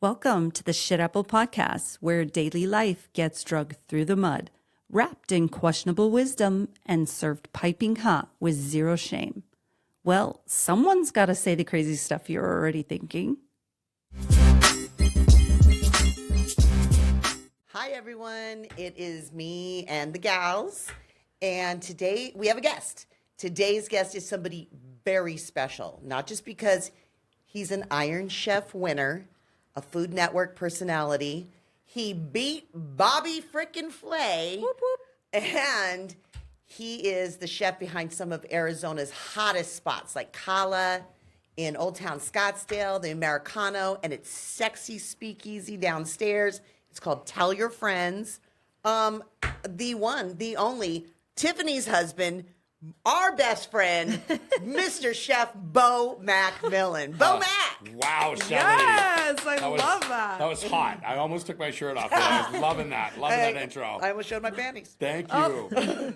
Welcome to the Shit Apple Podcast, where daily life gets drugged through the mud, wrapped in questionable wisdom, and served piping hot with zero shame. Well, someone's got to say the crazy stuff you're already thinking. Hi, everyone. It is me and the gals. And today we have a guest. Today's guest is somebody very special, not just because he's an Iron Chef winner, a Food Network personality. He beat Bobby frickin' Flay. Whoop, whoop. And he is the chef behind some of Arizona's hottest spots, like Kala in Old Town Scottsdale, the Americano, and its sexy speakeasy downstairs. It's called Tell Your Friends. The one, the only, Tiffany's husband, our best friend, Mr. Chef Beau Mac Millen. Beau Mac. Wow, Shelly. Yes, I love that. That was hot. I almost took my shirt off. I was loving that. Loving that intro. I almost showed my panties. Thank you.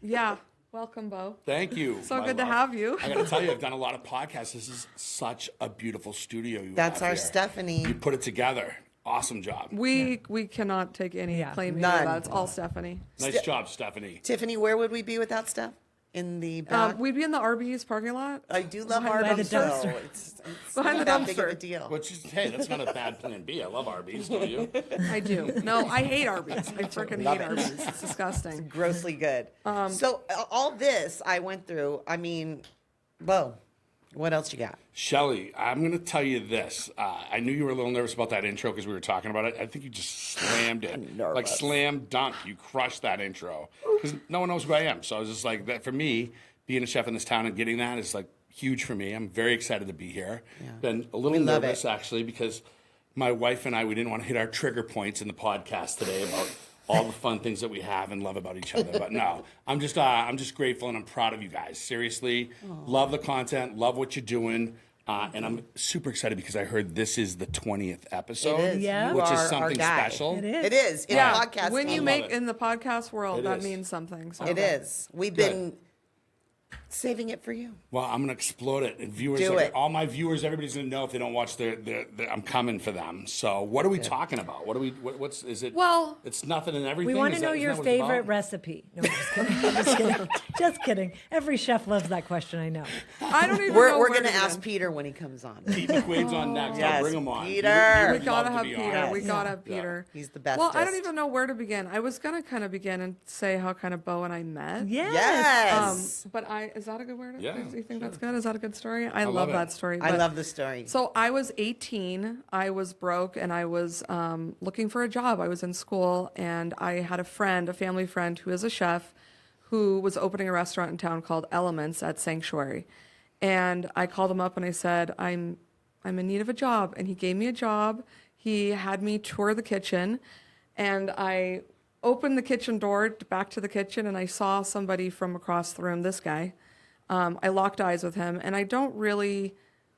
Yeah. Welcome, Beau. Thank you. So good to have you. I got to tell you, I've done a lot of podcasts. This is such a beautiful studio you That's have our here. Stephanie. You put it together. Awesome job. We cannot take any claim to None. that. It's all Stephanie. Nice job, Stephanie. Tiffany, where would we be without Steph? In the back? We'd be in the Arby's parking lot. I do love behind Arby's, the though. dumpster. It's Behind not the that big of a dumpster. deal. Which is, hey, that's not a bad plan B. I love Arby's, don't you? I do. No, I hate Arby's. I freaking Love hate it. Arby's. It's disgusting. Grossly good. So all this I went through, I mean, Beau, what else you got? Shelly, I'm going to tell you this. I knew you were a little nervous about that intro because we were talking about it. I think you just slammed it. nervous. Like slam dunk. You crushed that intro. Because no one knows who I am. So I was just like, that for me, being a chef in this town and getting that is like huge for me. I'm very excited to be here. Yeah. Been a little We love nervous it. actually because my wife and I, we didn't want to hit our trigger points in the podcast today about all the fun things that we have and love about each other. But no, I'm just grateful and I'm proud of you guys. Seriously, love the content, love what you're doing. And I'm super excited because I heard this is the 20th episode, It is. Yeah. You which are is our something guy. special. It is. It is. In Yeah. podcast When you love make it. in the podcast world, It that is. means something. So. It is. We've Good. been saving it for you. Well, I'm gonna explode it, and viewers, Do it. all my viewers, everybody's gonna know if they don't watch their I'm coming for them. So, what are we talking about? What's is it? Well, it's nothing and everything. We want Is to know that- isn't your that what it's favorite about? recipe. No, I'm just kidding. I'm just kidding. Just kidding. Every chef loves that question, I know. I don't even know We're where going to begin. ask Peter when he comes on. Pete McQuaid's on next. Yes, I'll bring him on. Peter. He We would gotta love to have be Peter. on. We gotta have Yeah. Peter. He's the best. Well, I don't even know where to begin. I was gonna kind of begin and say how kind of Beau and I met. Yes. Yes. But is that a good word? Yeah, Do you think that's good? Is that a good story? I love love it. that story. I but- love the story. So I was 18. I was broke and I was looking for a job. I was in school and I had a friend, a family friend who is a chef who was opening a restaurant in town called Elements at Sanctuary. And I called him up and I said, I'm in need of a job. And he gave me a job. He had me tour the kitchen and I opened the kitchen door back to the kitchen and I saw somebody from across the room, this guy. I locked eyes with him, and I don't really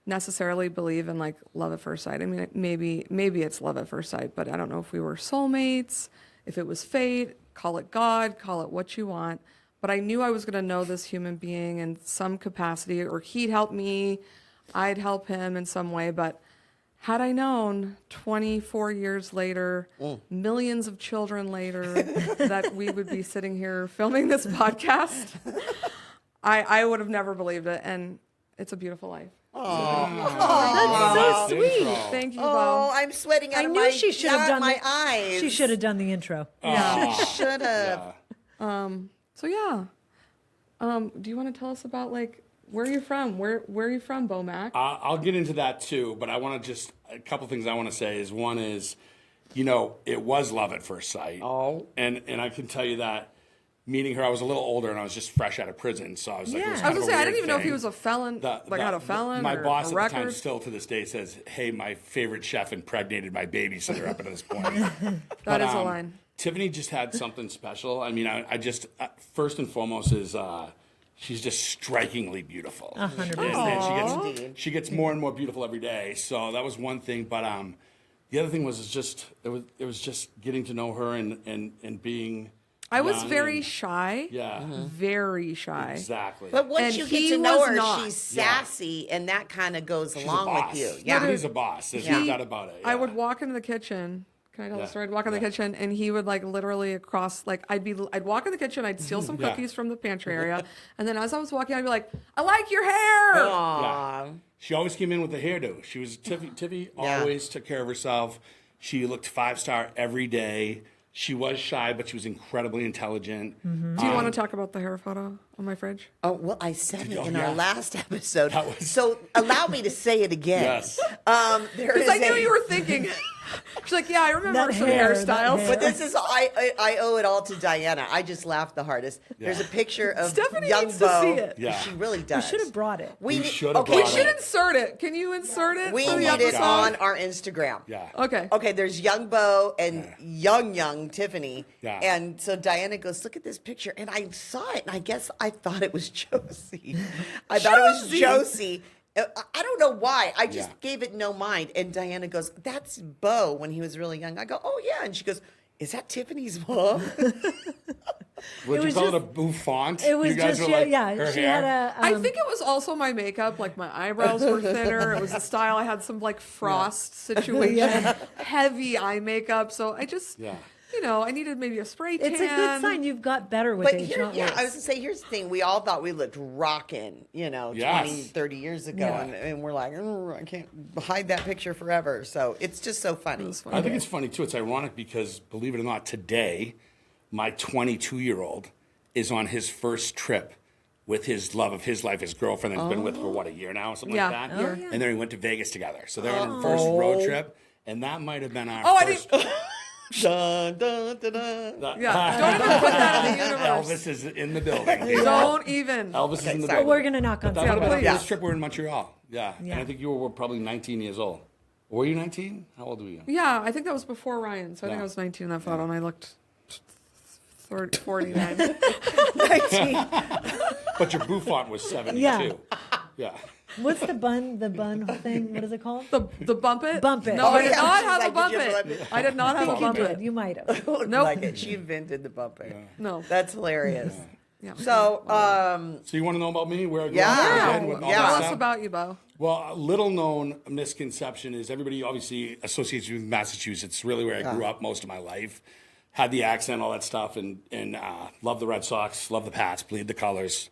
necessarily believe in like love at first sight. I mean, maybe it's love at first sight, but I don't know if we were soulmates, if it was fate, call it God, call it what you want. But I knew I was going to know this human being in some capacity, or he'd help me, I'd help him in some way. But had I known 24 years later, millions of children later, that we would be sitting here filming this podcast, I would have never believed it, and it's a beautiful life. That's so sweet. Thank you, Oh, Beau. I'm sweating out I of knew my, she should have done my the, eyes. She should have done the intro. Yeah. Should have. So yeah, do you want to tell us about like where are you from? Where are you from, Beau Mac? I'll get into that too, but I want to just a couple things I want to say is one is, you know, it was love at first sight. Oh. And I can tell you that. Meeting her, I was a little older and I was just fresh out of prison, so I was like, it was Yeah. I kind was of gonna say a I didn't weird even know if he thing. was a felon, had a felon. My or boss a at the time record. still to this day says, "Hey, my favorite chef impregnated my babysitter up to this point." That is a line. Tiffany just had something special. I mean, I just first and foremost is she's just strikingly beautiful. 100%. And she gets more and more beautiful every day. So that was one thing. But the other thing was it was just getting to know her and being. I was young very and- shy. Yeah. Very shy. Exactly. But once And you he get to know was her, not. she's sassy, and that kind of goes She's a along boss. with you. Yeah. Yeah. He's a boss. There's Yeah. no doubt about it. I yeah. would walk into the kitchen. Can I tell Yeah. the story? I'd walk in the kitchen, and he would like literally across, like I'd walk in the kitchen, I'd steal some Yeah. cookies from the pantry area, and then as I was walking, I'd be like, "I like your hair." Aw. She always came in with a hairdo. She was Tiffy Yeah. always took care of herself. She looked 5-star every day. She was shy, but she was incredibly intelligent. Do you want to talk about the hair photo on my fridge? Oh, well, I said it in yeah. our last episode. That was- So allow me to say it again. Yes. There Because is I knew a- you were thinking. She's like, "Yeah, I remember That some hair, hairstyles." that hair. But this is I owe it all to Diana. I just laughed the hardest. There's a picture of Stephanie young needs to Beau. see it. Yeah. She really You does. should have brought it. We need- should have okay, We brought should it. insert it. Can you insert it We for the need it episode? on our Instagram. Yeah. Okay. Okay, there's young Beau and young Tiffany. Yeah. And so Diana goes, look at this picture. And I saw it, and I guess I thought it was Josie. I thought it was Josie. I don't know why. I just Yeah. gave it no mind. And Diana goes, that's Beau when he was really young. I go, oh, yeah. And she goes, is that Tiffany's mom? Would you was call it a just- bouffant? It was you guys just, were like, yeah, her she hair? had a. I think it was also my makeup. Like my eyebrows were thinner. It was the style. I had some like frost situation, heavy eye makeup. So I just, Yeah. I needed maybe a spray tan. It's a good sign you've got better with But age, here, not yeah, worse. I was going to say, here's the thing. We all thought we looked rockin', Yes. 20, 30 years ago. Yeah. And we're like, "Oh, I can't hide that picture forever." So it's just so funny. I think it's funny too. It's ironic because, believe it or not, today, my 22-year-old is on his first trip with his love of his life, his girlfriend that's been with for what, a year now, something Yeah. like that. Oh, yeah. And then we went to Vegas together. So they're on their first road trip, and that might have been our Oh, I first. didn't. Dun, dun, dun, dun. Yeah. Don't even put that in the universe. Elvis is in the building. Don't even. Elvis is in the sorry. building. We're going to knock on That some might have been please. our first trip. We were in Montreal. Yeah. And Yeah. I think you were probably 19 years old. Were you 19? How old were you? Yeah, I think that was before Ryan. So I think Yeah. I was 19 in that photo, and I looked 49. But your bouffant was 72. Yeah. Yeah. What's the bun thing? What is it called? The bump it? Bump it. No, Oh, I did yeah, not she's have a like, bump did you bump it. it? I did not have a I think bump you it. did. You might have. Nope. Nope. Like it. She invented the bumper. No. That's hilarious. Yeah. So, So you want to know about me? Where I grew Yeah. up? Yeah. as a kid, what all Yeah. that Tell us stuff? about you, Beau. Well, a little known misconception is everybody obviously associates you with Massachusetts. Really where I grew up most of my life. Had the accent, all that stuff, and love the Red Sox, love the Pats, bleed the colors.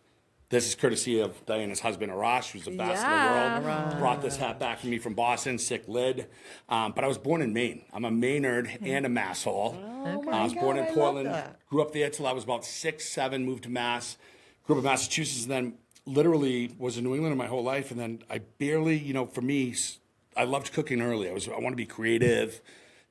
This is courtesy of Diana's husband, Arash, who's the best Yeah. in the world. Brought this hat back for me from Boston, sick lid. But I was born in Maine. I'm a Maynard and a Masshole. I was born in I love Portland. that. Grew up there till I was about 6, 7, moved to Mass. Grew up in Massachusetts, and then literally was in New England my whole life. And then I barely, for me, I loved cooking early. I want to be creative,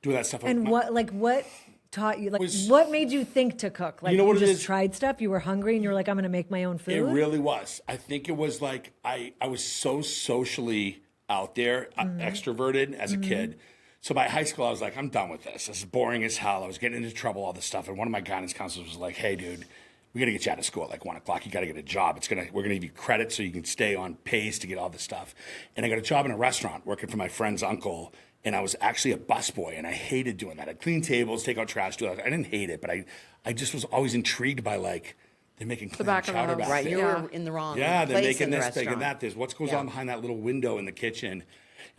doing that stuff. And what taught you? Like, Was- what made you think to cook? Like, You know what it just is? tried stuff. You were hungry, and you were like, "I'm going to make my own food." It really was. I think it was like I was so socially out there, extroverted as a kid. So by high school, I was like, I'm done with this. This is boring as hell. I was getting into trouble, all this stuff. And one of my guidance counselors was like, hey, dude, we got to get you out of school at like 1 o'clock. You got to get a job. We're gonna give you credit so you can stay on pace to get all this stuff. And I got a job in a restaurant working for my friend's uncle. And I was actually a busboy, and I hated doing that. I'd clean tables, take out trash, do that. I didn't hate it, but I just was always intrigued by like, they're making clam back of the chowder house. back right, there. you Yeah. were in the wrong Yeah, they're place making in the this, making restaurant. that. There's what's goes Yeah. on behind that little window in the kitchen.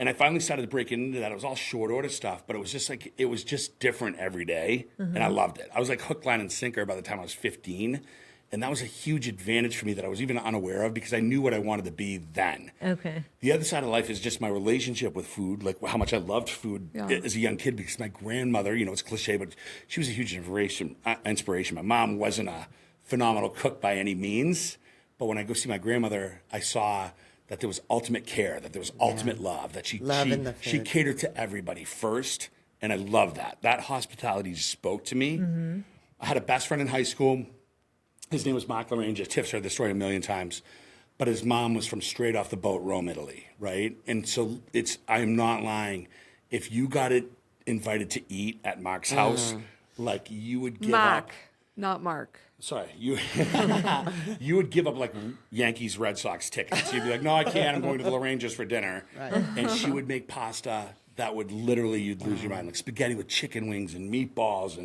And I finally started breaking into that. It was all short order stuff, but it was just like, it was just different every day, and I loved it. I was like hook, line, and sinker by the time I was 15. And that was a huge advantage for me that I was even unaware of because I knew what I wanted to be then. Okay. The other side of life is just my relationship with food, like how much I loved food as a young kid because my grandmother, it's cliche, but she was a huge inspiration. My mom wasn't a phenomenal cook by any means, but when I go see my grandmother, I saw that there was ultimate care, that there was ultimate love, that she Loving the she food. catered to everybody first, and I love that. That hospitality just spoke to me. I had a best friend in high school. His name was Mark Larange. Tiff's heard this story a million times. But his mom was from straight off the boat, Rome, Italy, right? And so I am not lying. If you got it invited to eat at Mark's house, like you would give up. Mac, not Mark. Sorry, you you would give up like Yankees Red Sox tickets. You'd be like, no, I can't. I'm going to the Laranges for dinner. Right. And she would make pasta that would literally, you'd lose your mind, like spaghetti with chicken wings and meatballs,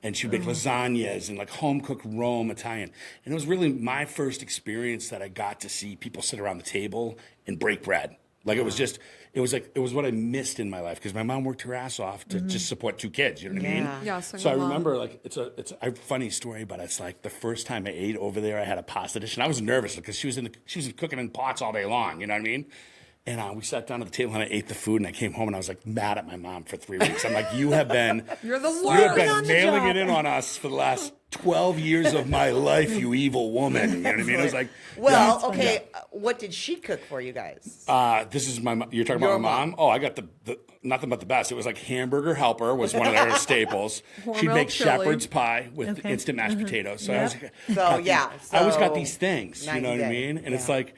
and she'd make lasagnas and like home cooked Rome Italian. And it was really my first experience that I got to see people sit around the table and break bread. Like it was just, it was what I missed in my life because my mom worked her ass off to just support 2 kids. You know what I mean? Yeah, So I remember like it's a funny story, but it's like the first time I ate over there, I had a pasta dish and I was nervous because she was cooking in pots all day long. You know what I mean? And we sat down at the table and I ate the food and I came home and I was like mad at my mom for 3 weeks. I'm like, you have been You're the you have worst. been mailing it in on us for the last 12 years of my life, you evil woman. You know what I mean? It was like, Well, okay. What did she cook for you guys? this is you're talking Your about my mom? Oh, I got the nothing but the best. It was like Hamburger Helper was one of their staples. She'd Hormel make chili. shepherd's pie with Okay. instant mashed potatoes. So I was So, I always got so these things. You know what I 90 mean? day. And it's like,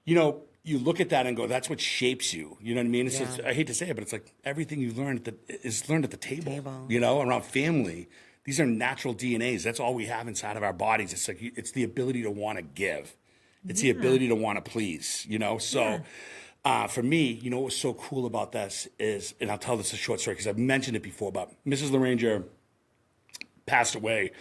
you look at that and go, that's what shapes you. You know what I mean? It's just, I hate to say it, but it's like everything you learn is learned at the table. You know, around family. These are natural DNAs. That's all we have inside of our bodies. It's like it's the ability to want to give. It's the ability to want to please. You know, so. For me, what was so cool about this is, and I'll tell this a short story because I've mentioned it before, but Mrs. LaRanger passed away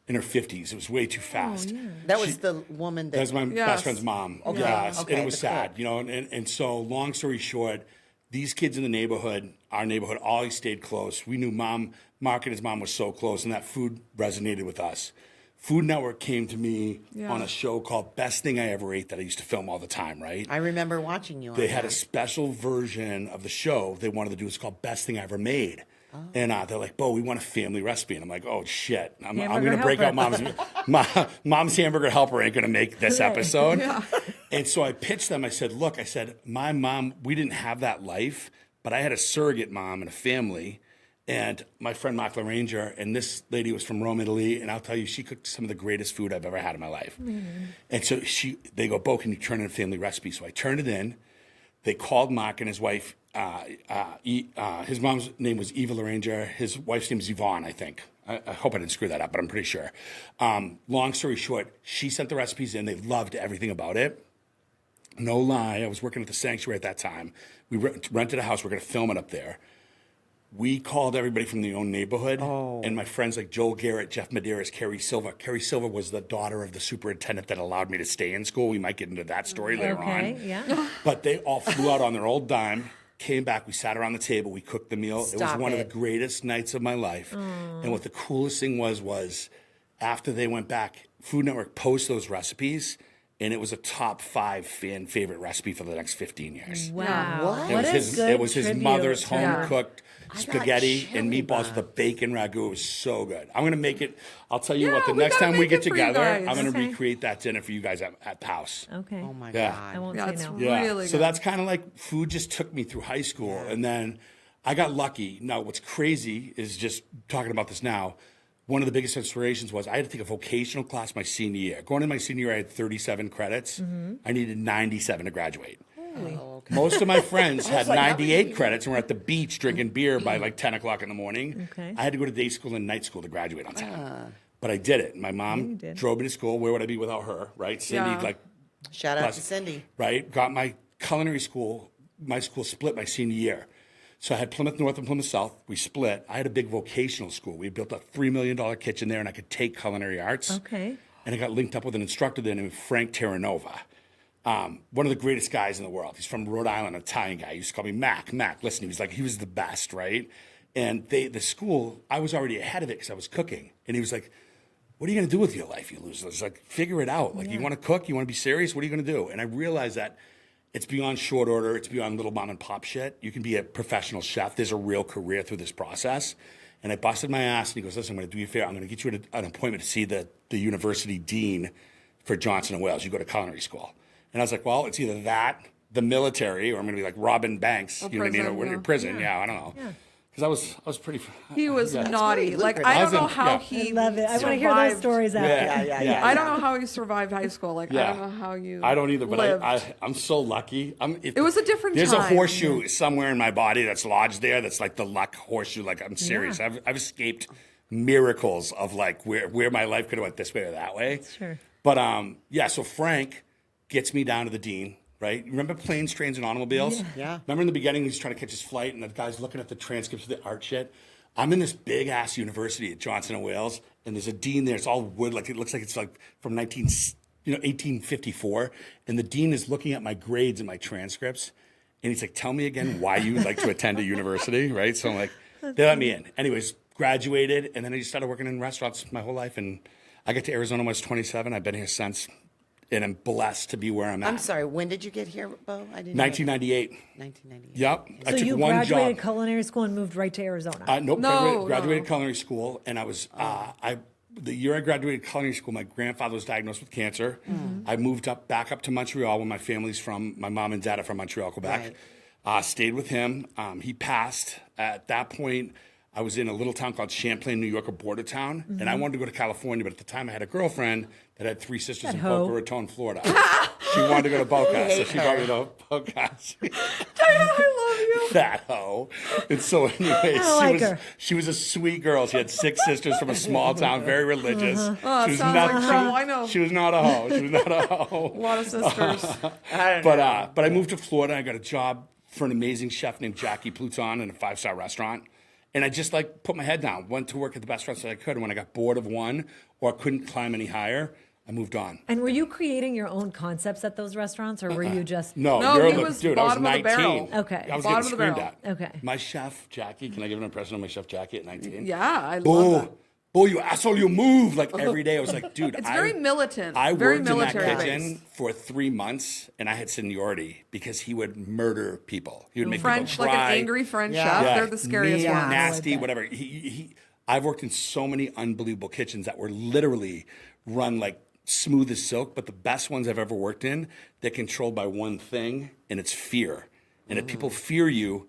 in her 50s. It was way too fast. that was the woman That was my Yes. best friend's mom. Okay. Yes, Okay, and it was the sad, cook. and so long story short, these kids in the neighborhood, our neighborhood, always stayed close. We knew Mark and his mom was so close, and that food resonated with us. Food Network came to me on a show called Best Thing I Ever Ate that I used to film all the time, right? I remember watching you on They had a that. special version of the show they wanted to do. It's called Best Thing I Ever Made. And they're like, Beau, we want a family recipe. And I'm like, oh, shit. I'm Hamburger going to break out Helper. mom's hamburger helper ain't going to make this episode. And so I pitched them. I said, look, my mom, we didn't have that life, but I had a surrogate mom and a family. And my friend Mark LaRanger, and this lady was from Rome, Italy, and I'll tell you, she cooked some of the greatest food I've ever had in my life. And so they go, Beau, can you turn in a family recipe? So I turned it in. They called Mark and his wife. His mom's name was Eva LaRanger. His wife's name is Yvonne, I think. I hope I didn't screw that up, but I'm pretty sure. Long story short, she sent the recipes in. They loved everything about it. No lie, I was working at the Sanctuary at that time. We rented a house. We're going to film it up there. We called everybody from the own neighborhood, and my friends like Joel Garrett, Jeff Medeiros, Carrie Silva. Carrie Silva was the daughter of the superintendent that allowed me to stay in school. We might get into that story later on. Yeah. But they all flew out on their old dime, came back. We sat around the table. We cooked the meal. It was Stop one of it. the greatest nights of my life. And what the coolest thing was after they went back, Food Network posted those recipes, and it was a top 5 fan favorite recipe for the next 15 years. Wow. It What was a good his tribute mother's to home her. cooked I got spaghetti and chili meatballs with a bacon ragu. It was so good. I'm gonna make it. I'll tell you Yeah, what. The we next gotta time we make get it for you together, guys. I'm gonna Okay. recreate that dinner for you guys at the house. Okay. Oh my Yeah. I God. won't Yeah, say it's no. Yeah. really So good. that's kind of like food just took me through high school, and then I got lucky. Now, what's crazy is just talking about this now. One of the biggest inspirations was I had to take a vocational class my senior year. Going into my senior year, I had 37 credits. I needed 97 to graduate. Most of my friends had like, how many 98 people- credits and were at the beach drinking beer by like 10 o'clock in the morning. Okay. I had to go to day school and night school to graduate on time. But I did it. My mom did. drove me to school. Where would I be without her, right? Cindy, Yeah. Shout out Plus- to Cindy. right? Got my culinary school. My school split my senior year. So I had Plymouth North and Plymouth South. We split. I had a big vocational school. We built a $3 million kitchen there, and I could take culinary arts. Okay. And I got linked up with an instructor there named Frank Terranova. One of the greatest guys in the world. He's from Rhode Island, an Italian guy. He used to call me Mac. Mac, listen, he was the best, right? And the school, I was already ahead of it because I was cooking. And he was like, what are you going to do with your life, you loser? It's like, figure it out. Like, you want to cook? You want to be serious? What are you going to do? And I realized that it's beyond short order. It's beyond little mom and pop shit. You can be a professional chef. There's a real career through this process. And I busted my ass, and he goes, listen, I'm going to do you a favor. I'm going to get you an appointment to see the university dean for Johnson & Wales. You go to culinary school. And I was like, well, it's either that, the military, or I'm going to be like Robin Banks. You know what I mean? Or prison, in prison. Yeah, I don't know. Because I was pretty. He was yeah. naughty. Like lucrative. I I don't know was in- how yeah. he I love it. I want to hear those survived. stories after. Yeah. I don't know how he survived high school. Like Yeah. I don't know how you. I don't either, but lived. I'm so lucky. It was a different There's time. a horseshoe somewhere in my body that's lodged there. That's like the luck horseshoe. Like I'm serious. Yeah. I've escaped miracles of like where my life could have went this way or that way. Sure. But yeah. So Frank gets me down to the dean. right? Remember planes, trains, and automobiles? Yeah. Remember in the beginning, he's trying to catch his flight, and the guy's looking at the transcripts of the art shit? I'm in this big-ass university at Johnson and Wales, and there's a dean there. It's all wood. Like, it looks like it's like from 1854. And the dean is looking at my grades and my transcripts, and he's like, tell me again why you would like to attend a university, right? So I'm like, they let me in. Anyways, graduated, and then I just started working in restaurants my whole life, and I got to Arizona when I was 27. I've been here since, and I'm blessed to be where I'm at. I'm sorry. When did you get here, Bo? I didn't. 1998. 1998. Yep. I So took you one graduated job. culinary school and moved right to Arizona. Nope. No, Graduated no. culinary school, and I was the year I graduated culinary school, my grandfather was diagnosed with cancer. I moved back up to Montreal, where my family's from. My mom and dad are from Montreal, Quebec. Stayed with him. He passed. At that point, I was in a little town called Champlain, New York, a border town, and I wanted to go to California, but at the time I had a girlfriend that had 3 sisters in Boca Raton, Florida. She wanted to go to Boca, so she brought me to Boca. I love you. That hoe. And so anyways, her. she was a sweet girl. She had 6 sisters from a small town, very religious. Oh, She was sounds not- like she trouble. was- I know. She was not a hoe. She was not a hoe. A lot of sisters. But I moved to Florida. I got a job for an amazing chef named Jackie Pluton in a 5-star restaurant. And I just like put my head down, went to work at the best restaurant I could. And when I got bored of one or couldn't climb any higher, I moved on. And were you creating your own concepts at those restaurants, or were you just... No, No, you're he look, was dude, I was bottom of the 19. barrel. Okay. I was Bottom getting of the screamed barrel. at. Okay. My chef, Jackie, can I give an impression of my chef Jackie at 19? Yeah, I love that. Boo, you asshole, you move. Like every day I was like, dude, It's very militant. I very worked in that military kitchen based. for 3 months, and I had seniority because he would murder people. He would make French, people like cry. an angry French Yeah. chef. Yeah, They're the scariest mean, ones. nasty, I like whatever. I've worked in so many unbelievable kitchens that were literally run like smooth as silk, but the best ones I've ever worked in, they're controlled by one thing, and it's fear. And if people fear you,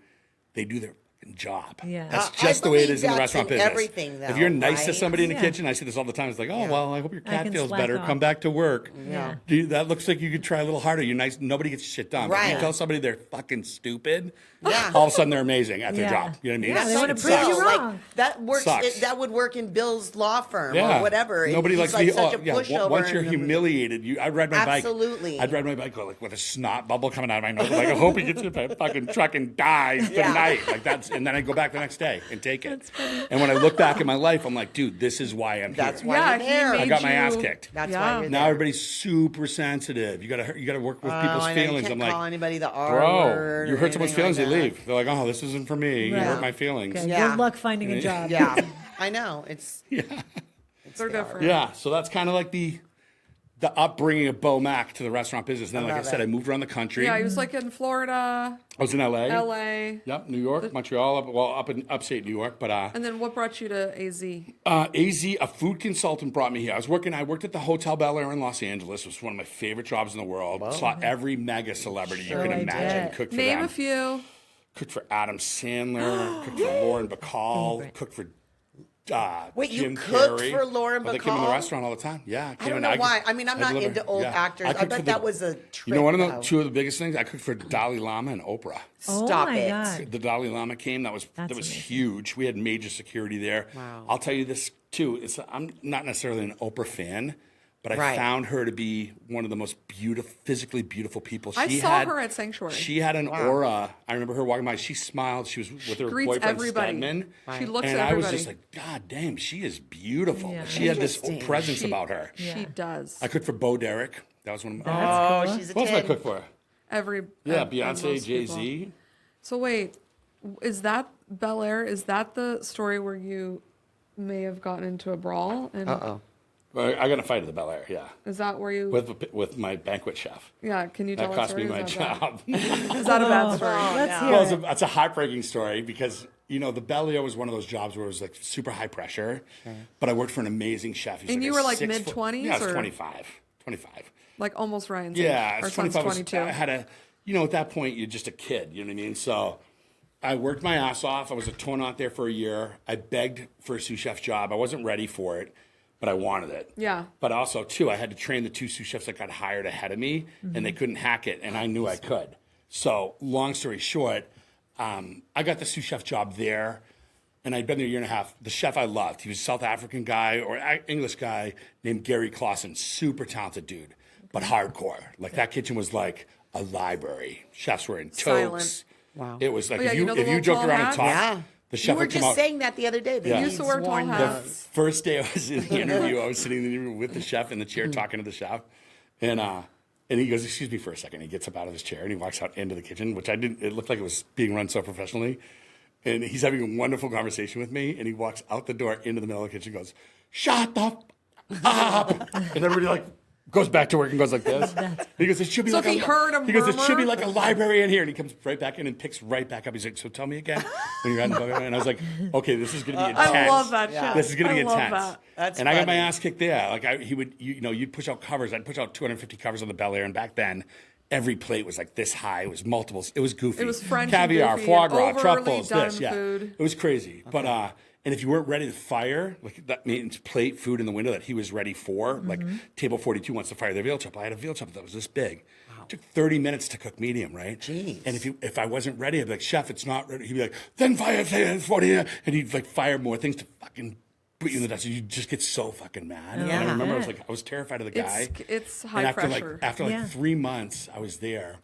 they do their fucking job. Yeah. That's I just the way it believe is in the that's restaurant in business. everything, though, if you're nice to right? somebody in the Yeah. kitchen, I say this all the time. It's like, oh, well, I hope your cat can feels slack better. off. Come back to work. Yeah. Dude, that looks like you could try a little harder. You're nice. Nobody gets shit done. But if Right. you tell somebody they're fucking stupid, Yeah. all of a sudden they're amazing at their Yeah. job. You know what I mean? Yeah, they It wanna sucks. prove you Bill, wrong. like, that works. Sucks. That would work in Bill's law firm Yeah. or whatever. Nobody He's likes like to be. such a pushover. Once you're in the- humiliated, I'd ride my bike. Absolutely. I'd ride my bike like with a snot bubble coming out of my nose. Like I hope he gets hit by a fucking truck and dies Yeah. tonight. Like that's, and then I go back the next day and take it. And when I look back in my life, I'm like, dude, this is why I'm That's here. why Yeah, you're there. he made I got my ass you- kicked. That's Yeah. why you're Now there. everybody's super sensitive. You gotta work with people's I know, feelings. You can't I'm like, call anybody the R bro, word you or hurt someone's anything feelings, like they that. leave. They're like, oh, this isn't for me. You Right. hurt my feelings. Okay, Yeah. good luck finding a job. Yeah, I know. It's They're different. Yeah, so that's kind of like the upbringing of Beau Mac to the restaurant business. And then, like I love said, it. I moved around the country. Yeah, he was like in Florida, I was in LA. LA. Yep, New York, Montreal, up in upstate New York. But And then what brought you to AZ? AZ, a food consultant brought me here. I worked at the Hotel Bel Air in Los Angeles. It was one of my favorite jobs in the world. Saw every mega celebrity you can Really imagine. did. Cooked for Name them. a few. Cooked for Adam Sandler. Cooked for Lauren Bacall. Cooked for Wait, you Jim cooked Carrey. for Lauren They came in the Bacall? restaurant all the time. Yeah, I don't know why. I mean, I'm not into old actors. I bet that was a trick. You know, one of the though. two of the biggest things I cooked for Dalai Lama and Oprah. Oh Stop my it. God. The Dalai Lama came. That was amazing. huge. We had major security there. Wow. I'll tell you this too. I'm not necessarily an Oprah fan, but I Right. found her to be one of the most physically beautiful people. I saw her at Sanctuary. She had an aura. I remember her walking by. She smiled. She was with her Greets boyfriend everybody. Stedman. She looks and at I was everybody. just like, God damn, she is beautiful. Yeah. She had this Interesting. presence about her. She does. I cooked for Bo Derek. That was one of my. Oh, cool. she's a What else did I kid. cook for? Every Yeah, of Beyonce, those Jay people. Z. So wait, is that Bel Air? Is that the story where you may have gotten into a brawl? And I got in a fight at the Bel Air. Yeah, is that where you? with my banquet chef. Yeah, can you tell That that cost story? me my Is that job. bad? Is that a bad story? Let's hear Well, it. it's a heartbreaking story because, the Bel Air was one of those jobs where it was like super high pressure, but I worked for an amazing chef. He's And like you a were like 6 foot- mid-20s Yeah, I was or- 25. Like almost Ryan's Yeah, age. Our it's son's 25. 22. I had at that point, you're just a kid, you know what I mean? So I worked my ass off. I was a tournant there for a year. I begged for a sous chef job. I wasn't ready for it, but I wanted it. Yeah. But also, too, I had to train the 2 sous chefs that got hired ahead of me, and they couldn't hack it, and I knew I could. So, long story short, I got the sous chef job there, and I'd been there a year and a half. The chef I loved, he was a South African guy or English guy named Gary Clausen, super talented dude, but hardcore. Like, that kitchen was like a library. Chefs were in toques. Silent. Wow. It was like Oh, yeah, if you know the if you little joked tall around and hats? talked, Yeah. the You chef were would come just out. saying that the other day. That Yeah. he Used to wear tall worn hats. those. First day I was in the interview, I was sitting in the interview with the chef in the chair talking to the chef. And he goes, excuse me for a second. He gets up out of his chair and he walks out into the kitchen, which I didn't, it looked like it was being run so professionally. And he's having a wonderful conversation with me. And he walks out the door into the middle of the kitchen and goes, shut the up. And everybody like goes back to work and goes like this. He goes, it should be So like if he heard a he goes, it should be murmur? like a library in here. And he comes right back in and picks right back up. He's like, so tell me again. When you're and I was like, okay, this is going to be intense. I love that shit. This is going to be I love intense. that. That's and I got my funny. ass kicked there. Like he would, you'd push out covers. I'd push out 250 covers on the Bel Air. And back then, every plate was like this high. It was multiples. It was goofy. It was French and caviar, goofy foie and gras, overly truffles, done this, yeah. food. It was crazy. But and if you weren't ready to fire, like that means plate food in the window that he was ready for, like table 42 wants to fire their veal chop. I had a veal chop that was this big. It took 30 minutes to cook medium, right? Jeez. And if I wasn't ready, I'd be like, chef, it's not ready. He'd be like, then fire 40, and he'd like fire more things to fucking put you in the dust. You just get so fucking mad. And I remember I was terrified of the guy. It's And high after pressure. after Yeah. 3 months I was there,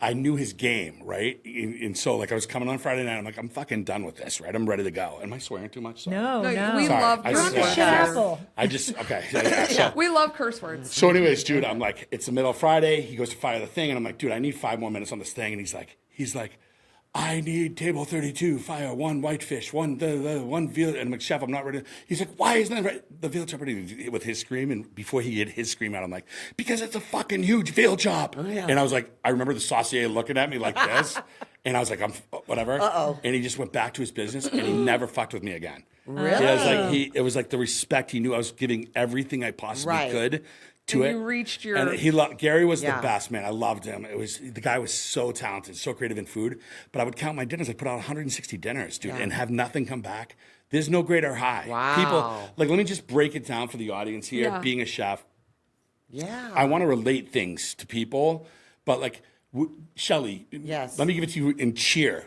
I knew his game, right? And so like I was coming on Friday night, I'm like, I'm fucking done with this, right? I'm ready to go. Am I swearing too much? Sorry. No, No, no. we Sorry. love I curse swear. words. Shit apple. I just, okay. Yeah. So, We love curse words. so anyways, dude, I'm like, it's the middle of Friday. He goes to fire the thing. And I'm like, dude, I need 5 more minutes on this thing. And he's like, I need table 32, fire 1 whitefish, one veal. And I'm like, chef, I'm not ready. He's like, why isn't that right? The veal chop ready with his scream. And before he had his scream out, I'm like, because it's a fucking huge veal chop. yeah. And I was like, I remember the saucier looking at me like this. And I was like, I'm whatever. And he just went back to his business and he never fucked with me again. Really? It was like the respect he knew I was giving everything I possibly Right. could to And it. you reached your- And Gary was Yeah. the best, man. I loved him. The guy was so talented, so creative in food. But I would count my dinners. I put out 160 dinners, dude, and have nothing come back. There's no greater high. Wow. People let me just break it down for the audience here. Yeah. Being a chef, Yeah. I want to relate things to people, but like Shelly, Yes. let me give it to you in cheer.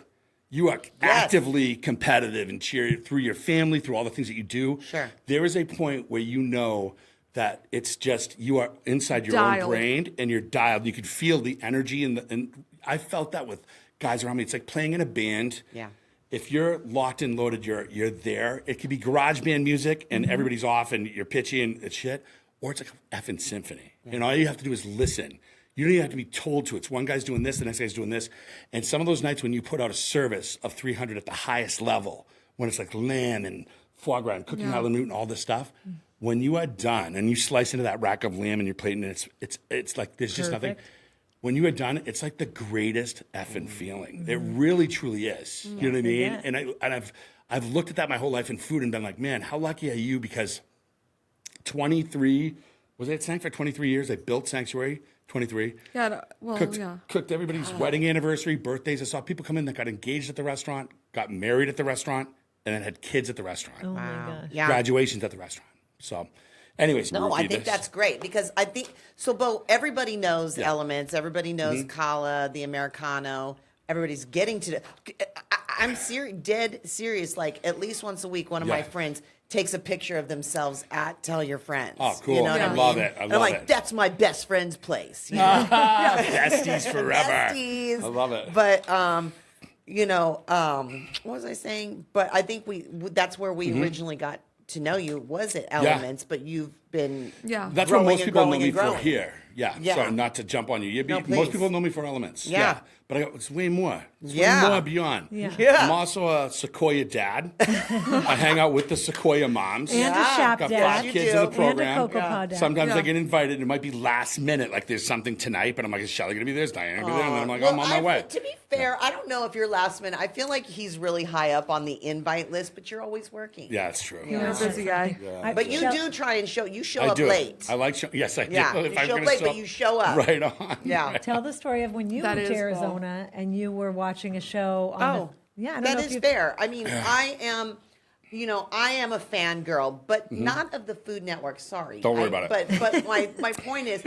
You are actively competitive and cheer through your family, through all the things that you do. Sure. There is a point where you know that it's just you are inside your Dialed. own brain and you're dialed. You could feel the energy and I felt that with guys around me. It's like playing in a band. Yeah. If you're locked and loaded, you're there. It could be garage band music and everybody's off and you're pitchy and it's shit, or it's like a effing symphony. And all you have to do is listen. You don't even have to be told to. It's one guy's doing this, the next guy's doing this. And some of those nights when you put out a service of 300 at the highest level, when it's like lamb and foie gras and cooking island root and all this stuff, when you are done and you slice into that rack of lamb and you're plating and it's like there's just nothing. Perfect. When you are done, it's like the greatest effing feeling. It really, truly is. You know what I mean? Yeah. And I've looked at that my whole life in food and been like, man, how lucky are you? Because 23, was I at Sanctuary for 23 years? I built Sanctuary, 23. Yeah, Cooked everybody's wedding anniversary, birthdays. I saw people come in that got engaged at the restaurant, got married at the restaurant, and then had kids at the restaurant. Oh my gosh. Yeah. Graduations at the restaurant. So, anyways, No, I think that's great because I think so. Bo, everybody knows elements. Everybody knows Kala, the Americano. Everybody's getting to. I'm dead serious. Like at least once a week, one of my friends takes a picture of themselves at Tell Your Friends. Oh, cool. You know what I I mean? love it. I And love I'm like, it. that's my best friend's place. You know? besties forever. Besties. I love it. But what was I saying? But I think that's where we originally got to know you was at Elements, but you've been That's growing what most and people know growing me and for growing. here. Yeah. Yeah. Sorry, not to jump on you. No, please. Most people know me for Elements. Yeah. But it's way more. It's Yeah. way more beyond. Yeah. I'm also a Sequoia dad. I hang out with the Sequoia moms. And a shop Got dad. 5 kids in the do. program. And a Cocoa Pod dad. Sometimes Yeah. I get invited. It might be last minute, like there's something tonight, but I'm like, is Shelly going to be there? Is Diana going to be there? And then I'm like, I'm on my way. To be fair, I don't know if you're last minute. I feel like he's really high up on the invite list, but you're always working. Yeah, it's true. You're a busy guy. But you do try and show. You show I up do. late. I like show. Yes, I do. Yeah, If you I'm show up gonna late, but you show up. Right on. Yeah. Right. Tell the story of when you That moved to is Arizona and you were watching a show on Oh, I don't that know if is you fair. I mean, I am a fangirl, but not of the Food Network. Sorry. Don't worry about it. But my point is,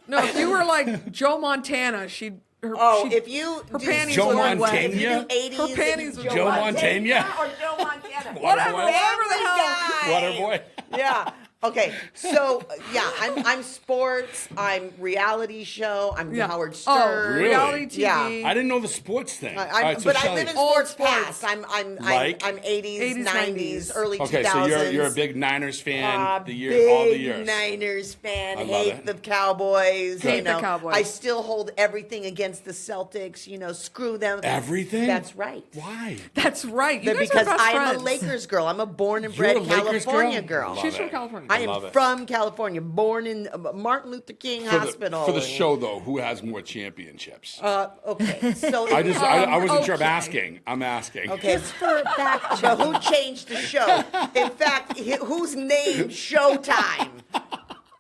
No, if you were like Joe Montana, if you her do panties Joe would Joe be wet. Montana? if you do 80s, Her panties and would Joe Montana. or Joe Montana, Whatever, whatever the hell. Water boy. Yeah. Okay, so yeah, I'm sports. I'm reality show. I'm Yeah. Howard Oh, Stern. Really? reality TV. Yeah. I didn't know the sports thing. All I right, so I Shelley, live in Old sports sports. past. I'm Like? 80s, 80s, 90s, early 2000s. okay, so you're a big Niners fan. Big All the years. Niners fan. I love Hate it. the Cowboys. Hate you the know, Cowboys. I still hold everything against the Celtics. You know, screw them. Everything? That's right. Why? That's right. You guys Because are best I am friends. a Lakers girl. I'm a born and You're bred a Lakers California girl? girl. She's Love from it. California. I love am it. from California, born in Martin Luther King Hospital. For the show, though, who has more championships? Okay, so I wasn't sure. I'm okay. asking. I'm asking. Okay. Just for fact But who changed the show? In fact, whose name? Showtime.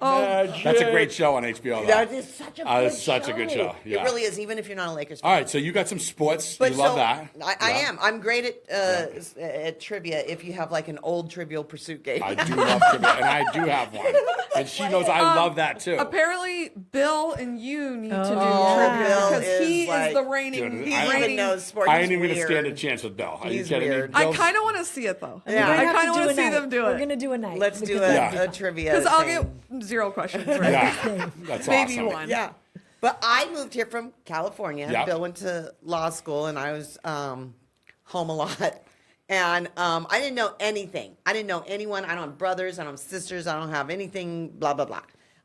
That's a great show on HBO. Though. That is such a good It's such a good show. Yeah. It really is, even if you're not a Lakers fan. All right, so you got some sports. But you love so, that. I Yeah. am. I'm great at trivia if you have like an old Trivial Pursuit game. I do love trivia, and I do have one. And she knows I love that too. Apparently, Bill and you need to do yeah. trivia Bill because he is like- is the reigning. Dude, He I- even reigning- knows sports. I He's ain't even gonna weird. stand a chance with Bill. Are you He's kidding weird. me? I Bill's- kind of want to see it though. Yeah. We're I gonna have kind of to want to do a see night. them do We're it gonna do a night. Let's do because Yeah. a trivia. because I'll thing. get 0 questions. Right? Yeah, that's Maybe awesome. one. Yeah. But I moved here from California. Yep. Bill went to law school, and I was home a lot. And I didn't know anything. I didn't know anyone. I don't have brothers. I don't have sisters. I don't have anything, blah, blah, blah.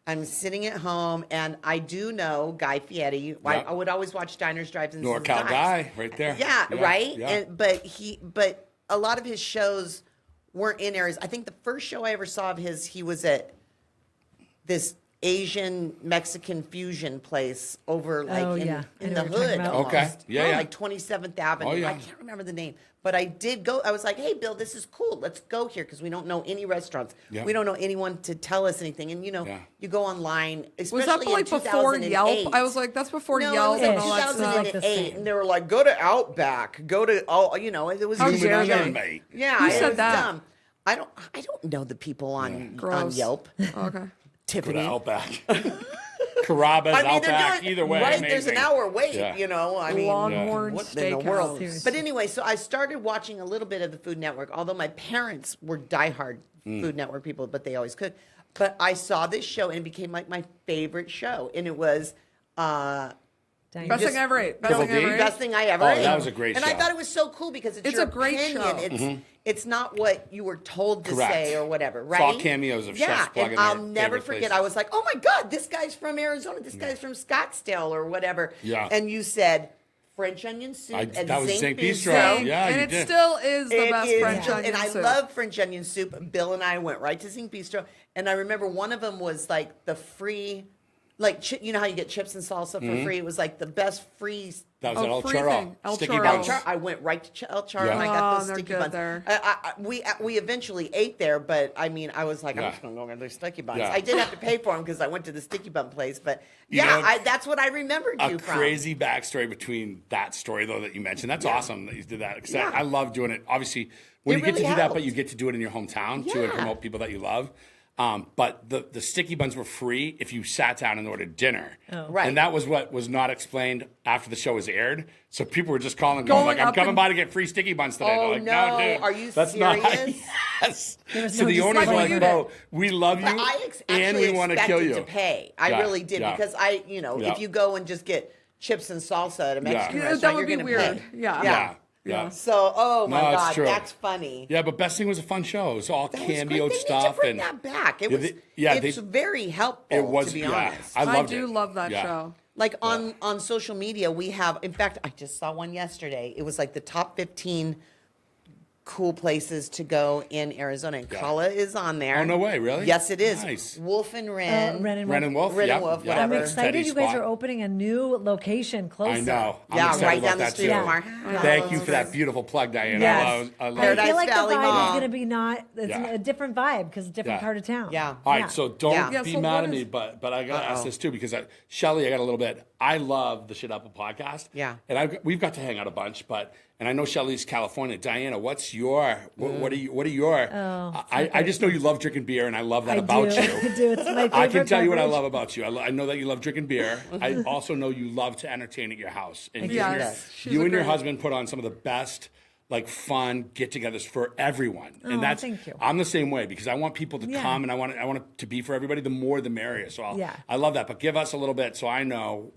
I'm sitting at home, and I do know Guy Fieri. Yep. I would always watch Diners, Drives, and NorCal Dives. guy, right there. Yeah, right? Yeah. And but a lot of his shows weren't in areas. I think the first show I ever saw of his, he was at this Asian Mexican fusion place over like Oh, in, yeah. I in know the what you're talking hood about. almost. Okay. Yeah. Like 27th Avenue. Oh, yeah. I can't remember the name. But I did go. I was like, hey, Bill, this is cool. Let's go here because we don't know any restaurants. Yeah. We don't know anyone to tell us anything. And, you know, Yeah. you go online, especially Was that in like before 2008. Yelp? I was like, that's before No, Yelp it and was all in that stuff. Like the 2008, same. and they were like, go to Outback, go to, you know, it was How just dare dumb. they? mate. Yeah, Who it said was that? dumb. I don't know the people on Gross. Yelp. Okay. Go to Tiffany. Outback. Carrabba's, I mean, they're Outback, doing either way. right. Amazing. There's an hour wait. Yeah. You know, I mean, Longhorn what in the world? Steakhouse. But anyway, so I started watching a little bit of the Food Network. Although my parents were diehard Food Network people, but they always cooked. But I saw this show and it became like my favorite show, and it was. Dang. Best thing I ever ate. Best Double thing I D? ever ate. Best thing I ever Oh, ate. that was a great and show. I thought it was so cool because it's It's your a great opinion. show. It's not what you were told to Correct. say or whatever, It's right? all cameos of yeah, chefs plugging and I'll their never favorite forget. places. I was like, oh my God, this guy's from Arizona. This guy's from Scottsdale or whatever. Yeah. And you said French onion soup at that was Zinc Zinc Bistro. Bistro. Yeah, and you it did. still is the It best is French del- onion and soup. I love French onion soup. Bill and I went right to Zinc Bistro, and I remember one of them was like the free, like you know how you get chips and salsa for free. It was like the best free. That was Oh, at El free Chorro. thing. El Sticky Chorro. buns. I went right to El Charo Yeah. and I got Oh, those they're sticky good buns. there. We eventually ate there, but I mean, I was like, Yeah. I'm just gonna go get those sticky buns. Yeah. I did have to pay for them because I went to the sticky bun place, but You yeah, know, that's what I remembered A you from. crazy backstory between that story though that you mentioned. That's awesome that you did that. 'Cause Yeah. I love doing it. Obviously, when It you get to really do that, but helped. you get to do it in your hometown too and Yeah. promote people that you love. But the sticky buns were free if you sat down and ordered dinner. Right. And that was what was not explained after the show was aired. So people were just calling, going like, Going I'm up coming and- by to get free sticky buns today. Oh, They're like, no. dude. Are you that's Not, serious? yes. was So no the owners were like, disclaimer. bro, we love you But I and actually we want to kill expected you. to pay. I Yeah, really did yeah. because Yeah. if you go and just get chips and salsa at a Mexican Yeah, restaurant, that would you're be gonna weird. pay. Yeah. Yeah. Yeah. So, oh my No, it's God, true. that's funny. Yeah, but best thing was a fun show. It was all That was great. cameoed They stuff need to bring and that back. It Yeah, was. they- It's very helpful. it was to be yeah. honest. I loved do it. love that Yeah. show. Like on social media, we have. In fact, I just saw one yesterday. It was like the top 15 cool places to go in Arizona, and Yeah. Kala is on there. Oh, no way, really? Yes, it is. Nice. Wolf and Wren. Ren and Ren and Wolf. Ren and Yep, Wolf, yep. whatever. I'm excited Teddy's you guys spot. are opening a new location closer. I know. I'm Yeah, excited right about down the that street too. from our house. Thank you for that beautiful plug, Diana. Yes. I love I it. feel like Valley the vibe Mall. is going to be it's Yeah. a different vibe because it's a different Yeah. part of town. Yeah. All right, so don't Yeah. Yeah, be so mad what at me, is- but I gotta ask this too because Shelly, I got a little bit. I love the Shit Apple podcast. Yeah. and we've got to hang out a bunch, and I know Shelly's California. Diana, what's your what are your? I just know you love drinking beer, and I love that I about do. you. I do. It's my favorite I can tell you what I beverage. love about you. I know that you love drinking beer. I also know you love to entertain at your house. And Yes, she's you a and your great- husband put on some of the best like fun get-togethers for everyone, and that's thank you. I'm the same way because I want people to come and I want it to be for everybody. The more, the merrier. So I love that. But give us a little bit so I know.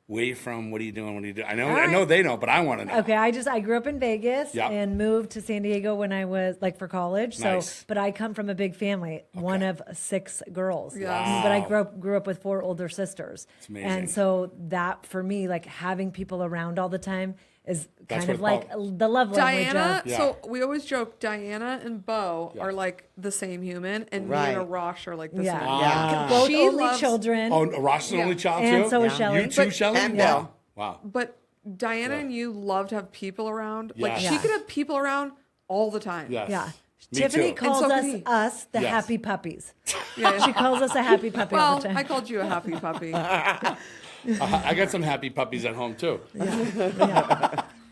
Where you from? What are you doing? What are you doing? I know they know, but I want to know. Okay, I grew up in Vegas and moved to San Diego when I was like for college. So, but I come from a big family, one of 6 girls. Wow. But I grew up with 4 older sisters. It's amazing. And so that for me, like having people around all the time is That's kind of what like it's called. the love Diana, language. so we always joke, Diana and Beau are like the same human, and me and Arash are like the same. Yeah. Both She only loves- children. Oh, Ross is the only child And too. so is Shelley. You too, But- Shelley. And Wow. Bill. Wow. But Diana and you love to have people around. Like Yes. she Yeah. could have people around all the time. Yes. Yeah. Me Tiffany too. calls And so us can he. us the Yes. happy puppies. Yeah. She calls us a happy puppy all Well, the time. I called you a happy puppy. I got some happy puppies at home too.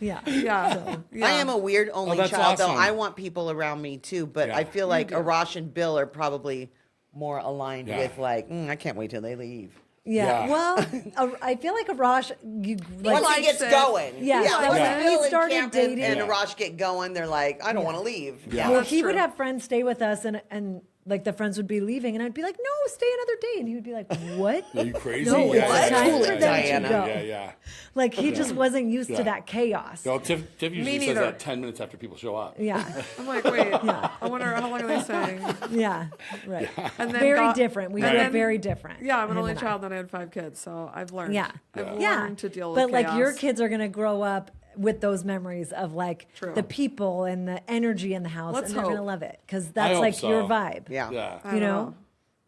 Yeah. Yeah. I am a weird only that's child, awesome. though. I want people around me too, but Yeah. I feel like Arash and Bill are probably more aligned Yeah. with like, I can't wait till they leave. Yeah. Yeah. Well, I feel like Arash, you like, Once he gets it. going. Yeah, once when Bill we and started Camp dating- and Yeah. Arash get going, they're like, I don't want to leave. Yeah. well, That's he would true. have friends stay with us, and like the friends would be leaving, and I'd be like, no, stay another day, and he would be like, what? Are you crazy? No, yeah, it's time Cool for it, them Diana. to go. Yeah. Like he just wasn't used Yeah. to that chaos. Well, Tiff usually says neither. that 10 minutes after people show up. Yeah, I'm like, wait. I wonder how long are they staying? yeah, right. And then Very got- different. We and grew up then- very different. Yeah, I'm an him only and I. child, and I had 5 kids, so I've learned. Yeah. I've Yeah. learned to deal with But like your chaos. kids are gonna grow up with those memories of like True. the people and the energy in the house, Let's and they're gonna hope. love it because I that's hope like your so. vibe. Yeah. Yeah. I You don't know?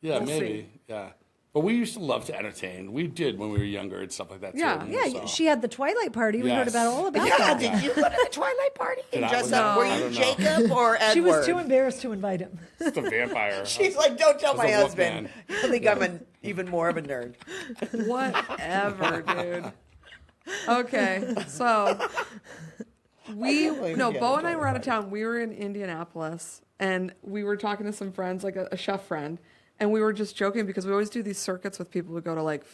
Yeah, We'll maybe. see. Yeah. But we used to love to entertain. We did when we were younger and stuff like that Yeah. too. Yeah, so. she had the Twilight party. We heard Yes. about all about Yeah, that. did you go to the Twilight party and Did I? dress No, up? Were I you don't know. Jacob or Edward? She was too embarrassed to invite him. It's the vampire. She's like, don't tell I was my a husband. Wolfman. I think I'm even more of a nerd. Whatever, dude. Okay, so believe you Beau and I haven't were out of town. We were in Indianapolis, and we were talking to some friends, like a chef friend, and we were just joking because we always do these circuits with people who go to like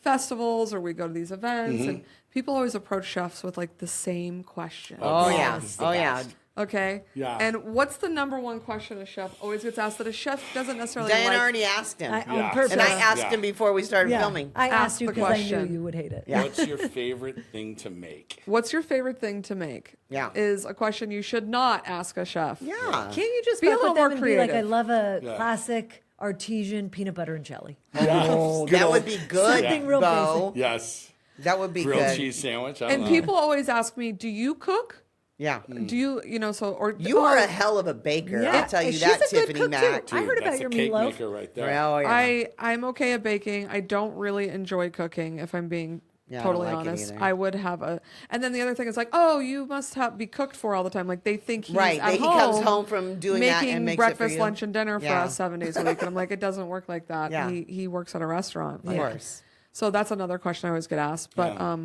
festivals or we go to these events, and people always approach chefs with like the same question. Oh, God, yeah. this is the Oh, yeah. best. Okay. Yeah. And what's the number one question a chef always gets asked that a chef doesn't necessarily Diana like? already asked him. On Yeah. purpose. And I asked Yeah. him before we started Yeah. filming. I Ask asked you the because I knew question. you would hate it. Yeah. What's your favorite thing to make? What's your favorite thing to make? Yeah. Is a question you should not ask a chef. Yeah. Can't you just Be a fuck little with them more and be like, I creative. love a Yeah. classic artesian peanut butter and jelly. Oh, Good that old would be good, Something real Bo. Yes. That would be Grilled good. cheese sandwich. I don't And know. people always ask me, "Do you cook? Yeah. Do you, or You are a hell of a baker. Yeah. I'll tell you She's that, a good Tiffany cook, Mac. too. I heard about That's your a cake meatloaf. maker right there. Oh, yeah. I'm okay at baking. I don't really enjoy cooking, if I'm being Yeah, I totally don't like it honest. either. I would have a, and then the other thing is like, oh, you must be cooked for all the time. Like they think he's Right, at he home comes home from doing that making and makes it for breakfast, you. lunch, and dinner for Yeah. us 7 days a week. And I'm like, it doesn't work like that. Yeah. He works at a restaurant. Of course. So that's another question I always get asked. But Yeah.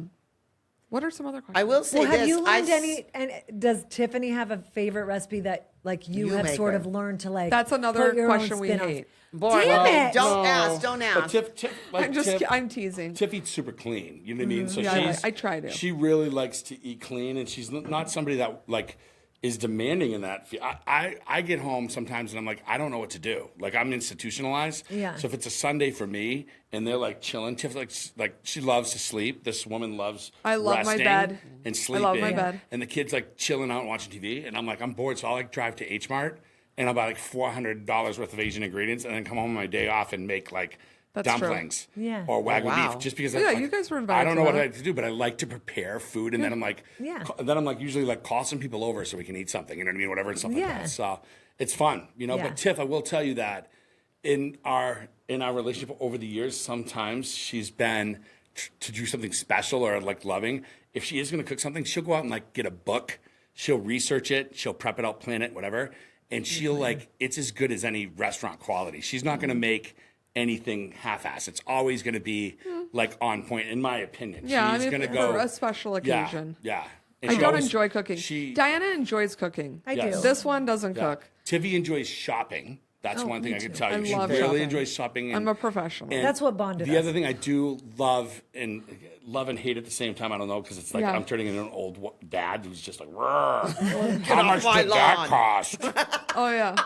what are some other questions? I will say Well, this. have you learned I s- any? And does Tiffany have a favorite recipe that like you You have make sort it. of learned to like? That's another put your own question we spin on? hate. Boy, Damn okay, it. don't ask. Don't But ask. I'm teasing. Tiff eats super clean. You know what I mean? So Yeah, she's, I try to. She really likes to eat clean, and she's not somebody that like is demanding in that. I get home sometimes and I'm like, I don't know what to do. Like I'm institutionalized. Yeah. So if it's a Sunday for me and they're like chilling, Tiff like she loves to sleep. This woman loves I love my resting bed. and I sleeping. love my bed. And the kids like chilling out and watching TV, and I'm like, I'm bored, so I'll like drive to H Mart and I'll buy like $400 worth of Asian ingredients, and then come home on my day off and make like That's true. dumplings Yeah. or wagyu wow. beef, just because. Yeah, like, you guys were I invited don't to know what that. I like to do, but I like to prepare food, and then I'm like, Yeah. then I'm like usually like call some people over so we can eat something, you know what I mean, whatever, and stuff like Yeah. that. So it's fun, you know. Yeah. But Tiff, I will tell you that in our relationship over the years, sometimes she's been to do something special or like loving. If she is going to cook something, she'll go out and like get a book. She'll research it. She'll prep it out, plan it, whatever. And she'll like, it's as good as any restaurant quality. She's not going to make anything half-assed. It's always going to be like on point, in my opinion. Yeah, She's I going mean, to go for a special occasion. Yeah. And I she don't always- enjoy cooking. She Diana enjoys cooking. I Yes. do. This one doesn't yeah. cook. Tiffy enjoys shopping. That's one thing I can tell you. I She love really shopping. enjoys shopping. I'm a professional. and That's what bonded The us. other thing I do love and hate at the same time, I don't know, because it's like Yeah. I'm turning into an old dad who's just like, how much my did that lawn." cost? Oh yeah.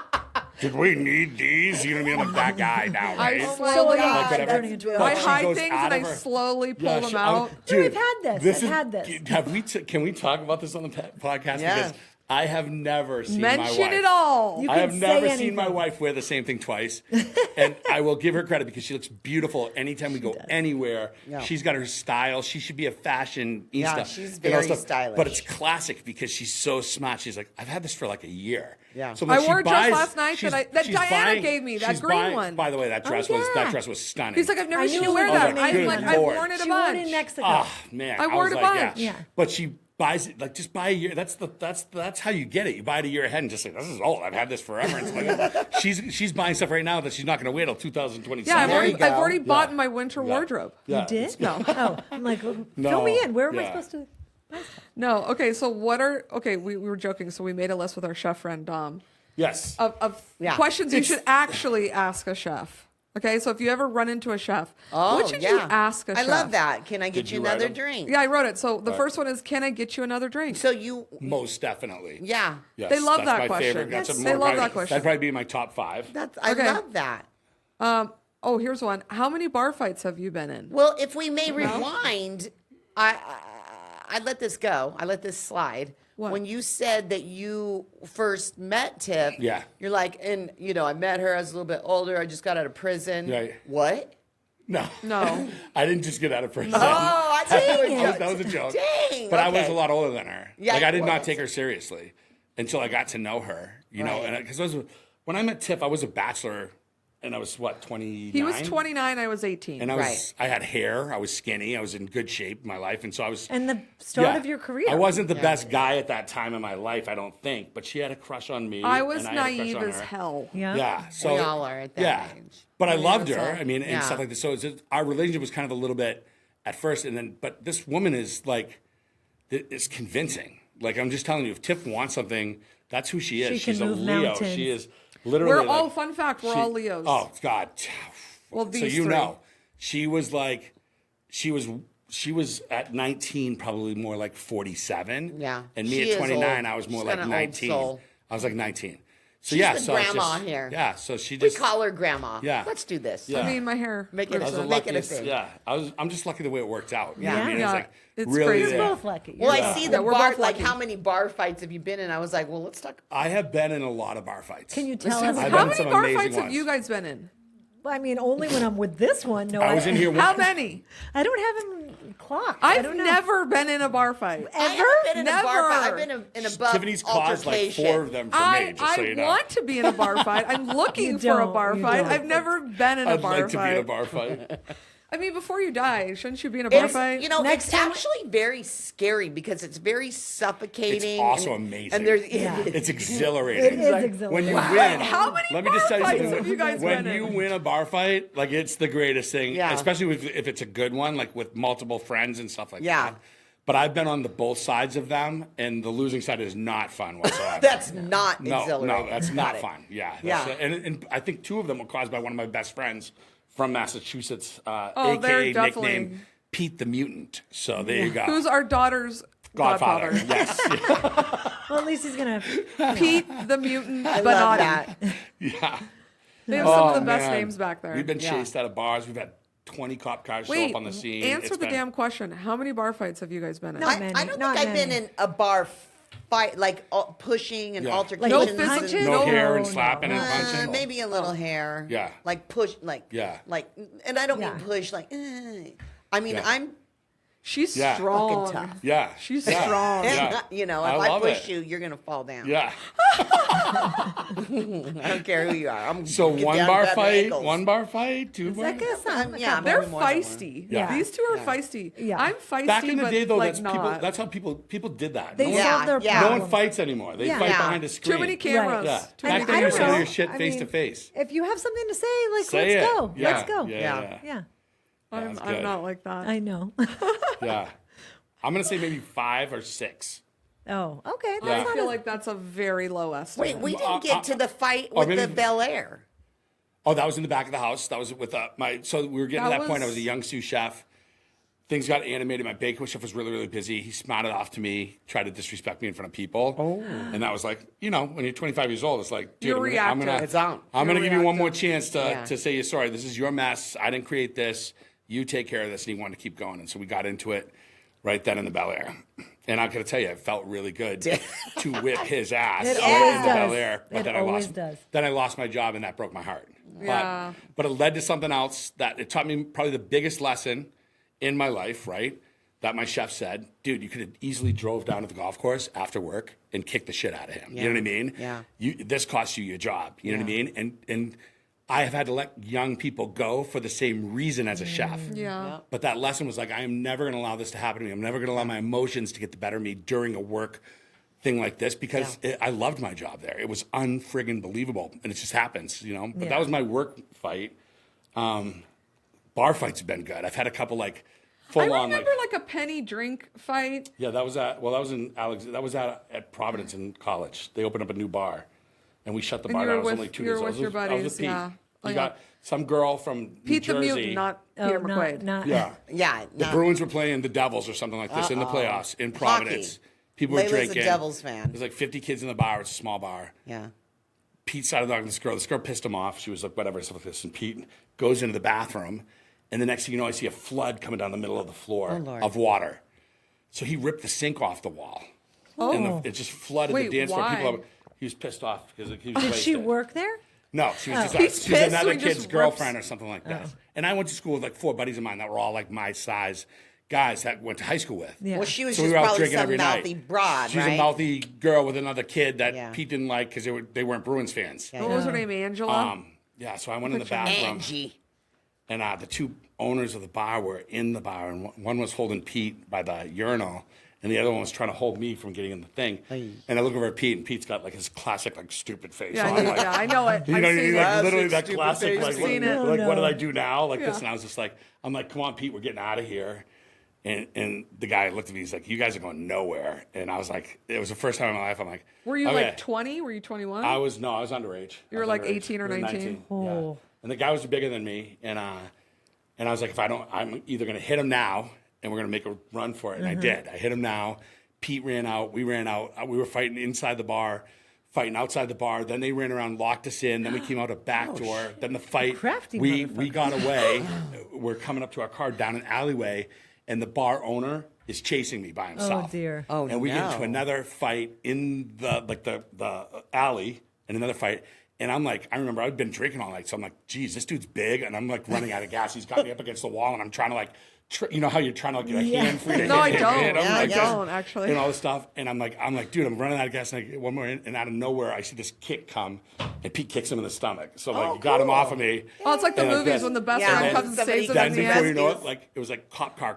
Did we need these? You know what I mean? I'm like that guy now, I right? slowly, Like whatever. turning into a- But I she hide goes things out and I of her- slowly pull Yeah, them she- out. Dude, we've had this. I've had this. Have we? Can we talk about this on the podcast? Yeah. Because I have never seen my Mention wife. it all. You I have can say never anything. seen my wife wear the same thing twice, and I will give her credit because she looks beautiful anytime we go anywhere. Yeah. She's got her style. She should be a fashionista. Yeah, she's and all very stuff. stylish. But it's classic because she's so smart. She's like, I've had this for like a year. Yeah. So I she wore a dress buys- last night she's- that she's Diana buying- gave me, that she's green buying- one. By the way, that dress was stunning. He's like, I've never I seen knew you wear it that. was I'm amazing. like, Good I've Lord. worn it a She wore it bunch. in Mexico. Oh man, I wore it a was like, bunch. Yeah. But she buys it like just buy a year. That's how you get it. You buy it a year ahead and just like, this is old. I've had this forever. And it's like, she's buying stuff right now that she's not going to wait till 2027. Yeah, There you go. I've already bought Yeah. my winter wardrobe. Yeah. You did? No. Oh, I'm like, well, No. fill me in. Where am I Yeah. supposed to? No. Okay. So we were joking. So we made a list with our chef friend Dom Yes. of Yeah. questions you should actually ask a chef. Okay. So if you ever run into a chef, what should you ask a I chef? love that. Can I get Did you you write another them? drink? Yeah, I wrote it. So the first one is, can I get you another drink? So you, Most definitely. yeah. Yes, They love that's that my question. Favorite. That's Yes. a They more love probably- that question. That'd probably be my top 5. I Okay. love that. Oh, here's one. How many bar fights have you been in? Well, if we may rewind, I let this go. I let this slide. What? When you said that you first met Tiff, Yeah. you're like, and I met her. I was a little bit older. I just got out of prison. Right. What? No. No. I didn't just get out of prison. Oh, I thought you were That was a joke. Dang. But I was okay. a lot older than her. Yeah, like I did you not was. take her seriously until I got to know her. You know, Right. and because when I met Tiff, I was a bachelor, and I was what 29. He was 29. I was 18. and I was Right. I had hair. I was skinny. I was in good shape in my life, and so I was. And the start yeah. of your career. I wasn't the best guy at that time in my life, I don't think. But she had a crush on me. I was and I had a crush naive on as her. hell. Yeah. Yeah, so We all are at that yeah. age. But I Yeah, loved her. that's all. I mean, Yeah. and stuff like this. So our relationship was kind of a little bit at first, and then, but this woman is like, it's convincing. Like I'm just telling you, if Tiff wants something, that's who she is. She can She's a move Leo. mountains. She is literally. We're like, all, fun fact, we're all Leos. Oh God. Well, so these you three. know, she was at 19, probably more like 47. Yeah. And She me is at 29, old. I was more She's like got an old 19. soul. I was like 19. So She's yeah, the so it's grandma just, here. Yeah, so she We just call her grandma. Yeah. Let's do this. Yeah. I mean, my hair. Make it I was a- the make it a luckiest. thing. Yeah, I'm just lucky the way it worked out. You know Yeah. what I mean? Yeah. It's like It's really crazy. You're there. both lucky. Well, You're I both- see Yeah, the we're bar, both like lucky. how many bar fights have you been in? I was like, well, let's talk. I have been in a lot of bar fights. Can you tell I've us? been How in many some bar amazing fights have ones. you guys been in? I mean, only when I'm with this one. No, I was in here. How many? I don't have him clocked. I I've don't know. never been in a bar fight. I haven't been in a bar fight. I've Never. been in a bar Tiffany's caused like altercation. 4 of them for me, just so you I know. want to be in a bar fight. I'm looking You for a don't, bar you fight. don't. I've never been in a I'd bar like to fight. be in a bar fight. I mean, before you die, shouldn't you be in a bar It's, fight? you know, Next it's time- actually very scary because it's very suffocating. It's also and- amazing. And there's, Yeah. It's exhilarating. It is When exhilarating. you Wow. win, How many let me bar just tell you fights something. have you guys When been you in? win a bar fight, like it's the greatest thing, Yeah. especially if it's a good one, like with multiple friends and stuff like Yeah. that. But I've been on the both sides of them, and the losing side is not fun whatsoever. That's not no, exhilarating. that's Got not it. fun. Yeah, Yeah. and I think 2 of them were caused by one of my best friends from Massachusetts, Oh, they're aka definitely- nickname Pete the Mutant. So there you go. Who's our daughter's Godfather? godfather? Yes. Well, at least he's gonna. Pete the Mutant I Bonatti. love that. Yeah. They have some of Oh, the best man. names back there. We've been Yeah. chased out of bars. We've had 20 cop cars show Wait, up on the scene. answer It's the been- damn question. How many bar fights have you guys been in? Not I many, don't not think I've been many. in a bar fight, like pushing and Yeah. altercations. No and- physical- No No, hair and no, slapping and Uh, punching. maybe a little hair. Yeah. Like push, like Yeah. like, and I don't Yeah. mean push, like. I mean, Yeah. I'm. She's Yeah. strong. Fucking tough. Yeah. She's Yeah. strong. Yeah. You know, I if I love push it. you, you're gonna fall down. Yeah. I don't care who you are. I'm So get one down, bar grab my fight, ankles. 1 bar fight, 2 bar. That guess Yeah, They're maybe more than one. feisty. Yeah. These 2 are feisty. Yeah. I'm feisty, Back in the but day, though, like that's not. people. That's how people did that. They no, Yeah, solve their yeah. no problems. one fights anymore. They Yeah. fight Yeah. behind a screen. Too many cameras. Yeah. Too Back many then, you were don't saying know. your shit I face mean, to face. If you have something to say, like, Say let's it. go. Yeah. Let's go. Yeah. Yeah. Yeah. Yeah. I'm good. not like that. I know. Yeah. I'm gonna say maybe 5 or 6. Oh, okay. Yeah. That's I not feel as- like that's a very low estimate. Wait, we didn't get to the fight with maybe- the Bel Air. Oh, that was in the back of the house. That was with so we were getting to That that point. I was- was a young sous chef. Things got animated. My bakery chef was really, really busy. He smiled it off to me, tried to disrespect me in front of people. Oh. And that was like, when you're 25 years old, it's like, dude, You're I'm gonna, reactive. It's on. I'm gonna You're give you one reactive. more chance Yeah. to say you're sorry. This is your mess. I didn't create this. You take care of this. And he wanted to keep going. And so we got into it right then in the Bel Air. And I'm gonna tell you, it felt really good to whip his ass It in always the does. Bel Air. But It then always I lost. does. Then I lost my job, and that broke my heart. Yeah. But it led to something else that it taught me probably the biggest lesson in my life, right? That my chef said, dude, you could have easily drove down to the golf course after work and kicked the shit out of him. You know what I mean? Yeah. This costs you your job. You know what I mean? And I have had to let young people go for the same reason as a chef. Yeah. But that lesson was like, I am never going to allow this to happen to me. I'm never going to allow my emotions to get the better of me during a work thing like this because I loved my job there. It was unfriggin' believable. And it just happens, But that was my work fight. Bar fights have been good. I've had a couple like full I on remember like a penny drink fight. yeah, that was at at Providence in college. They opened up a new bar, and we shut the And bar you down. I were was with- only 2 you were years old. with your I was with buddies, Pete. yeah. Oh, You yeah. got some girl from Pete New the Jersey. Mutant, not Oh, Peter McQuaid. not. Yeah, Yeah. the Bruins were playing the Devils or something like this in the playoffs in Providence. People were Layla's drinking. a Devils fan. There's like 50 kids in the bar. It's a small bar. Yeah. Pete side of the dog this girl. This girl pissed him off. She was like, whatever, stuff like this. And Pete goes into the bathroom, and the next thing you know, I see a flood coming down the middle of the floor Lord. of water. So he ripped the sink off the wall. And it just flooded Wait, the dance floor. why? He was pissed off because he was Did she wasted. work there? No, she was He's just she was pissed, another so he just kid's girlfriend rips- or something like that. And I went to school with like 4 buddies of mine that were all like my size guys that went to high school with. Yeah. Well, she was So we just were out probably drinking some every night. mouthy broad, She's right? a mouthy girl with another kid that Yeah. Pete didn't like because they weren't Bruins fans. What was her name? Angela? Yeah, so I went in the bathroom. Angie. And the 2 owners of the bar were in the bar, and one was holding Pete by the urinal, and the other one was trying to hold me from getting in the thing. And I look over at Pete, and Pete's got like his classic like stupid face. yeah, on. yeah, Like, yeah, I know it. you I've know, seen like it. literally that Stupid classic, face. like, I've seen it. like Oh, what did no. I do now? Like this, Yeah. and I was just like, I'm like, come on, Pete, we're getting out of here. And the guy looked at me, he's like, you guys are going nowhere. And I was like, it was the first time in my life, I'm like, Were you okay. like 20? Were you 21? I was underage. You I were was like underage. 18 or We were 19? Oh. Yeah. And the guy was bigger than me, and I was like, I'm either gonna hit him now, and we're gonna make a run for it. And I did. I hit him now. Pete ran out. We ran out. We were fighting inside the bar, fighting outside the bar. Then they ran around, locked us in. Then we came out a back door. Then the fight. Crafty we motherfucker. got away. We're coming up to our car down an alleyway, and the bar owner is chasing me by himself. Oh, dear. Oh, And we get into no. another fight in the alley, and another fight. And I'm like, I remember I'd been drinking all night, so I'm like, geez, this dude's big, and I'm like running out of gas. He's got me up against the wall, and I'm trying to like, you know how you're trying to like get a hand free to No, I hit, don't. hit him, Yeah, like I this, don't, actually. and all this stuff. And I'm like, dude, I'm running out of gas, and I get one more, and out of nowhere, I see this kick come, and Pete kicks him in the stomach. So like, he got him off of me. Oh, it's like the And like movies this. when the best Yeah, friend and comes and somebody saves them Then in the before end. you know it, like it was like cop car,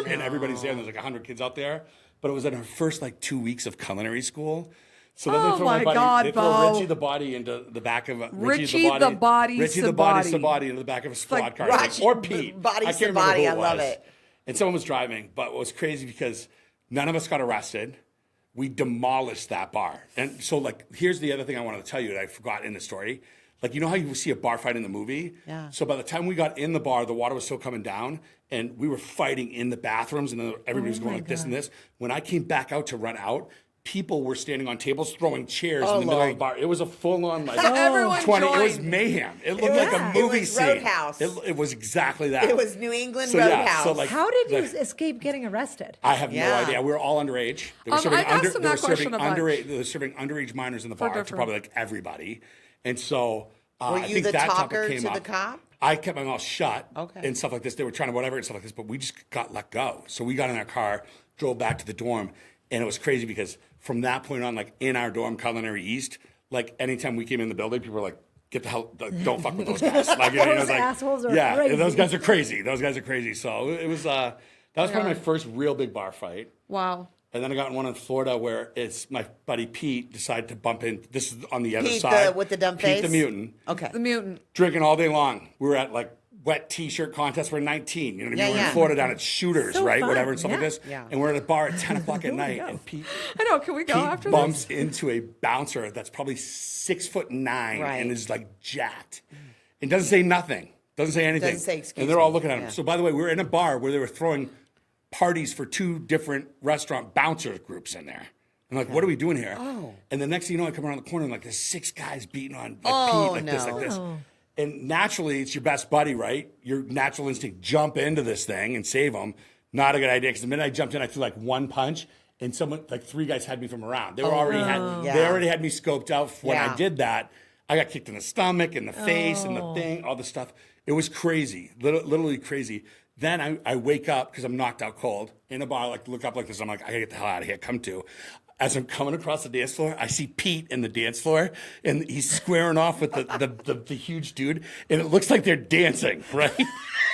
and everybody's there. And there's like 100 kids out there. But it was in her first like 2 weeks of culinary school. So then Oh they throw my buddy, God, they throw Bo. Richie the body into the back of Richie the body Richie the Sabati. body into the back of a squad like car, Roger or Pete. Body I can't remember Sabati, who I love was. it. And someone was driving, but it was crazy because none of us got arrested. We demolished that bar. And so, like, here's the other thing I wanted to tell you that I forgot in the story. Like, you know how you see a bar fight in the movie? Yeah. So by the time we got in the bar, the water was still coming down, and we were fighting in the bathrooms, and then everybody was going my like this and God. this. When I came back out to run out, people were standing on tables throwing chairs Oh, in the middle of Lord. the bar. It was a full-on, like, So everyone 20. It was joined. mayhem. It looked like Yeah. a movie It was scene. Roadhouse. It was exactly that. It was New England So, yeah, Roadhouse. so, like, How did you like- escape getting arrested? I have no Yeah. idea. We were all underage. They were I've asked them they were that question serving a bunch. underage. They were serving underage minors in the bar to different- probably like everybody. And so Were I you think the that talker topic came to up. the cop? I kept my mouth shut Okay. and stuff like this. They were trying to whatever and stuff like this, but we just got let go. So we got in our car, drove back to the dorm, and it was crazy because from that point on, like in our dorm, Culinary East, like anytime we came in the building, people were like, get the hell, like, don't fuck with those guys. Like, you know, it Those was like, assholes are yeah, crazy. those guys are crazy. Those guys are crazy. So it was, that was probably my first real big bar fight. Wow. And then I got in one in Florida where it's my buddy Pete decided to bump in. This is on the other Pete, side. with the dumb Pete face? the mutant. Okay. The mutant. Drinking all day long. We were at like wet T-shirt contest. We're 19. You know what I mean? Yeah, We're yeah. in Florida down at Shooters, So right? fun, Whatever, and stuff like yeah. this. Yeah. And we're at a bar at 10 o'clock at night, and Pete I know. Can we go after bumps this? into a bouncer that's probably 6'9" Right. and is like jacked. And doesn't say nothing. Doesn't say anything. Doesn't say, "Excuse and they're all me." looking at him. Yeah. So by the way, we were in a bar where they were throwing parties for 2 different restaurant bouncer groups in there. I'm like, what are we doing here? Oh. And the next thing you know, I come around the corner and like there's 6 guys beating on like Oh, Pete, like this, no. like this. And naturally, it's your best buddy, right? Your natural instinct, jump into this thing and save him. Not a good idea, because the minute I jumped in, I threw like 1 punch, and someone, like 3 guys had me from around. They were they already had me scoped out when I did that. I got kicked in the stomach, and the face, and the thing, all the stuff. It was crazy, literally crazy. Then I wake up because I'm knocked out cold in a bar, like look up like this. I'm like, I gotta get the hell out of here. Come to. As I'm coming across the dance floor, I see Pete in the dance floor, and he's squaring off with the huge dude, and it looks like they're dancing, right?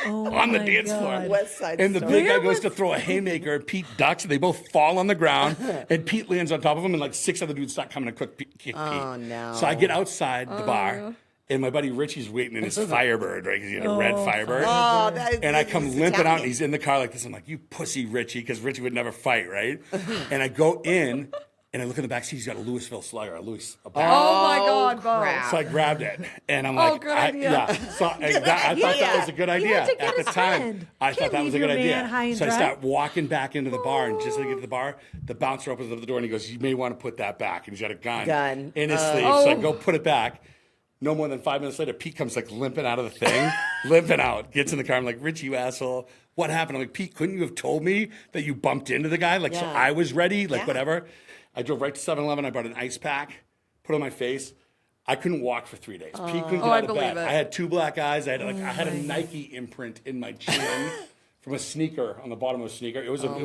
On the dance floor. West Side And the Story. big guy goes to throw a haymaker, and Pete ducks, and they both fall on the ground, and Pete lands on top of him, and like 6 other dudes start coming to kick Pete. Oh, no. So I get outside the bar, and my buddy Richie's waiting in his Firebird, right? Because he had a red Firebird. Oh, that is, And I come he's limping out, Italian. and he's in the car like this. I'm like, you pussy, Richie, because Richie would never fight, right? And I go in, and I look in the back seat. He's got a Louisville Slugger, a bat. Oh my God, Bo. crap. So I grabbed it, and I'm like, good idea. Yeah. So I thought that was a good idea. had to get At the his time, friend. I Can't thought that was a leave good your man idea. high and So I dry. start walking back into the bar, and just as I get to the bar, the bouncer opens up the door, and he goes, "You may want to put that back." And he's got a gun in his sleeve. So I go put it back. No more than 5 minutes later, Pete comes like limping out of the thing, limping out, gets in the car. I'm like, Richie, you asshole. What happened? I'm like, Pete, couldn't you have told me that you bumped into the guy? Like, so Yeah. I was ready, like Yeah. whatever. I drove right to 7-Eleven. I bought an ice pack, put it on my face. I couldn't walk for 3 days. Pete couldn't get I out of believe bed. it. I had 2 black eyes. I had a Nike imprint in my chin from a sneaker on the bottom of a sneaker. It was a good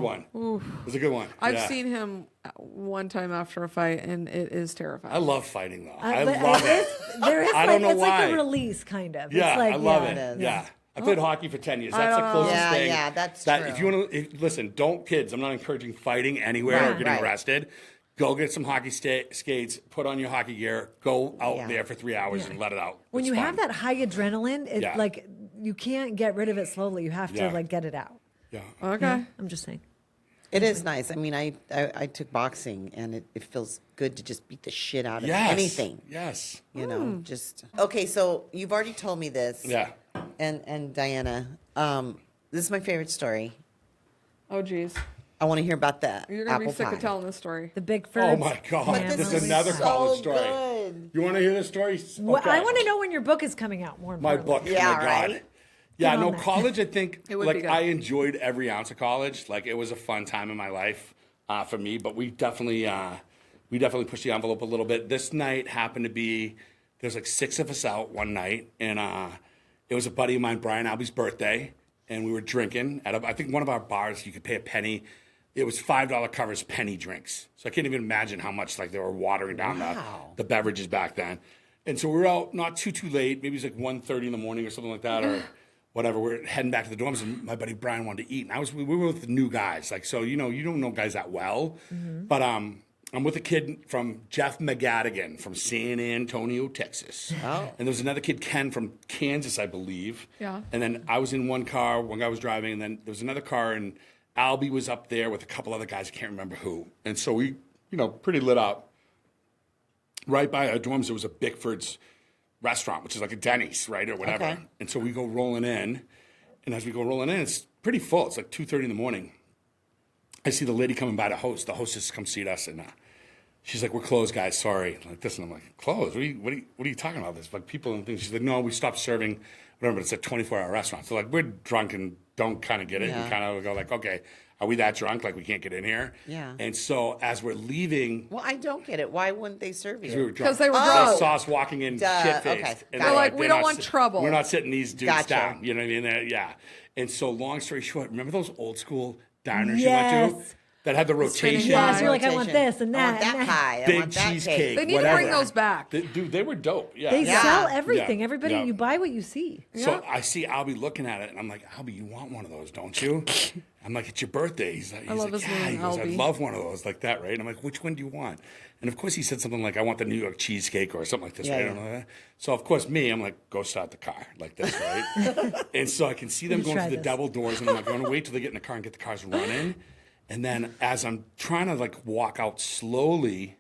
one. It was a good one. I've Yeah. seen him one time after a fight, and it is terrifying. I love fighting though. I But love it. There is I like, don't know it's like why. a release, kind of. Yeah, it's like, I love yeah, it. is. Yeah. I played hockey for 10 years. That's the don't closest know. Yeah, thing. yeah, that's that true. If you want to listen, don't kids. I'm not encouraging fighting anywhere or getting right. arrested. Go get some hockey skates, put on your hockey gear, go out Yeah. there for 3 hours and let it out. When It's you fun. have that high adrenaline, it Yeah. like you can't get rid of it slowly. You have to Yeah. like get it out. Yeah. Okay. I'm just saying. It is nice. I mean, I took boxing, and it feels good to just beat the shit out of Yes. anything. Yes. You know, just okay. So you've already told me this. Yeah. And Diana, this is my favorite story. Oh, geez. I want to hear about that. You're going to be apple sick pie. of telling this story. The big Oh first. my God. But This this is is another so college story. good. You want to hear this story? Well, Okay. I want to know when your book is coming out. More My importantly. book. Yeah, Oh my God. right? Yeah, Get on no, that. college, I think, It would be like, good. I enjoyed every ounce of college. Like, it was a fun time in my life for me, but we definitely pushed the envelope a little bit. This night happened to be, there's like 6 of us out one night, and it was a buddy of mine, Brian Albie's birthday, and we were drinking at, I think, one of our bars. You could pay a penny. It was $5 covers penny drinks. So I can't even imagine how much, like, they were watering down the beverages back then. And so we were out not too late. Maybe it was like 1:30 in the morning or something like that, or whatever. We're heading back to the dorms, and my buddy Brian wanted to eat. And we were with the new guys. Like, so, you know, you don't know guys that well. But I'm with a kid from Jeff McGadigan from San Antonio, Texas. Oh. And there was another kid, Ken, from Kansas, I believe. Yeah. And then I was in one car, one guy was driving, and then there was another car, and Albie was up there with a couple other guys. I can't remember who. And so we, you know, pretty lit up. Right by our dorms, there was a Bickford's restaurant, which is like a Denny's, right, or whatever. Okay. And so we go rolling in, and as we go rolling in, it's pretty full. It's like 2:30 in the morning. I see the lady coming by to host. The hostess come seat us, and she's like, "We're closed, guys. Sorry." Like this, and I'm like, "Closed? What are you talking about? This like people and things." She's like, "No, we stopped serving. Whatever. But it's a 24-hour restaurant. So like we're drunk and don't kind of get it. Yeah. We kind of go like, okay, are we that drunk? Like we can't get in here? Yeah. And so as we're leaving, Well, I don't get it. Why wouldn't they serve we you? were drunk. 'Cause they were They drunk. saw us walking in Duh, shit-faced. okay. And They're like, we they're don't not want trouble. We're not sitting these dudes Gotcha. down. You know what I mean? Yeah. And so long story short, remember those old school diners you went to? Yes. that had the spinning rotation. Yeah, pie. so you're like, I want this and I that want that and that. pie. I Big want that cheesecake. cake. They need whatever. to bring those back. Dude, they were dope. Yeah. They Yeah. sell everything. Yeah. Everybody, Yeah. you buy what you see. So I see Albie looking at it, and I'm like, Albie, you want one of those, don't you? I'm like, it's your birthday. He's like, love his yeah. name, He goes, I Albie. love one of those like that, right? And I'm like, which one do you want? And of course, he said something like, I want the New York cheesecake or something like this, Yeah, right? yeah. I'm like, "Eh." So of course, I'm like, go start the car like this, right? And so I can see them Let me going try through the this. double doors, and I'm like, I'm gonna wait till they get in the car and get the cars running. And then as I'm trying to like walk out slowly,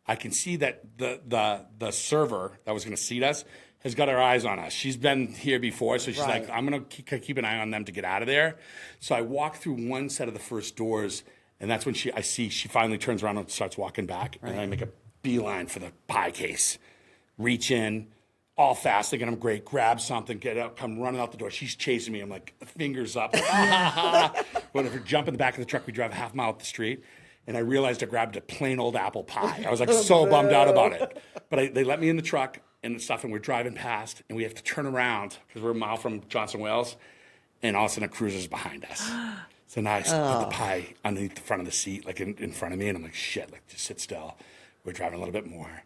I can see that the server that was going to seat us has got her eyes on us. She's been here before, so she's Right. like, I'm going to keep an eye on them to get out of there. So I walk through one set of the first doors, and that's when she finally turns around and starts walking back, and I make a beeline for the pie case. Reach in, all fast, thinking I'm great, grab something, get out, come running out the door. She's chasing me. I'm like, fingers up. Whatever, jump in the back of the truck. We drive a half mile up the street. And I realized I grabbed a plain old apple pie. I was like so bummed out about it. But they let me in the truck and stuff, and we're driving past, and we have to turn around because we're a mile from Johnson Wales, and all of a sudden a cruiser's behind us. So now I put the pie underneath the front of the seat, like in front of me, and I'm like, shit, like just sit still. We're driving a little bit more.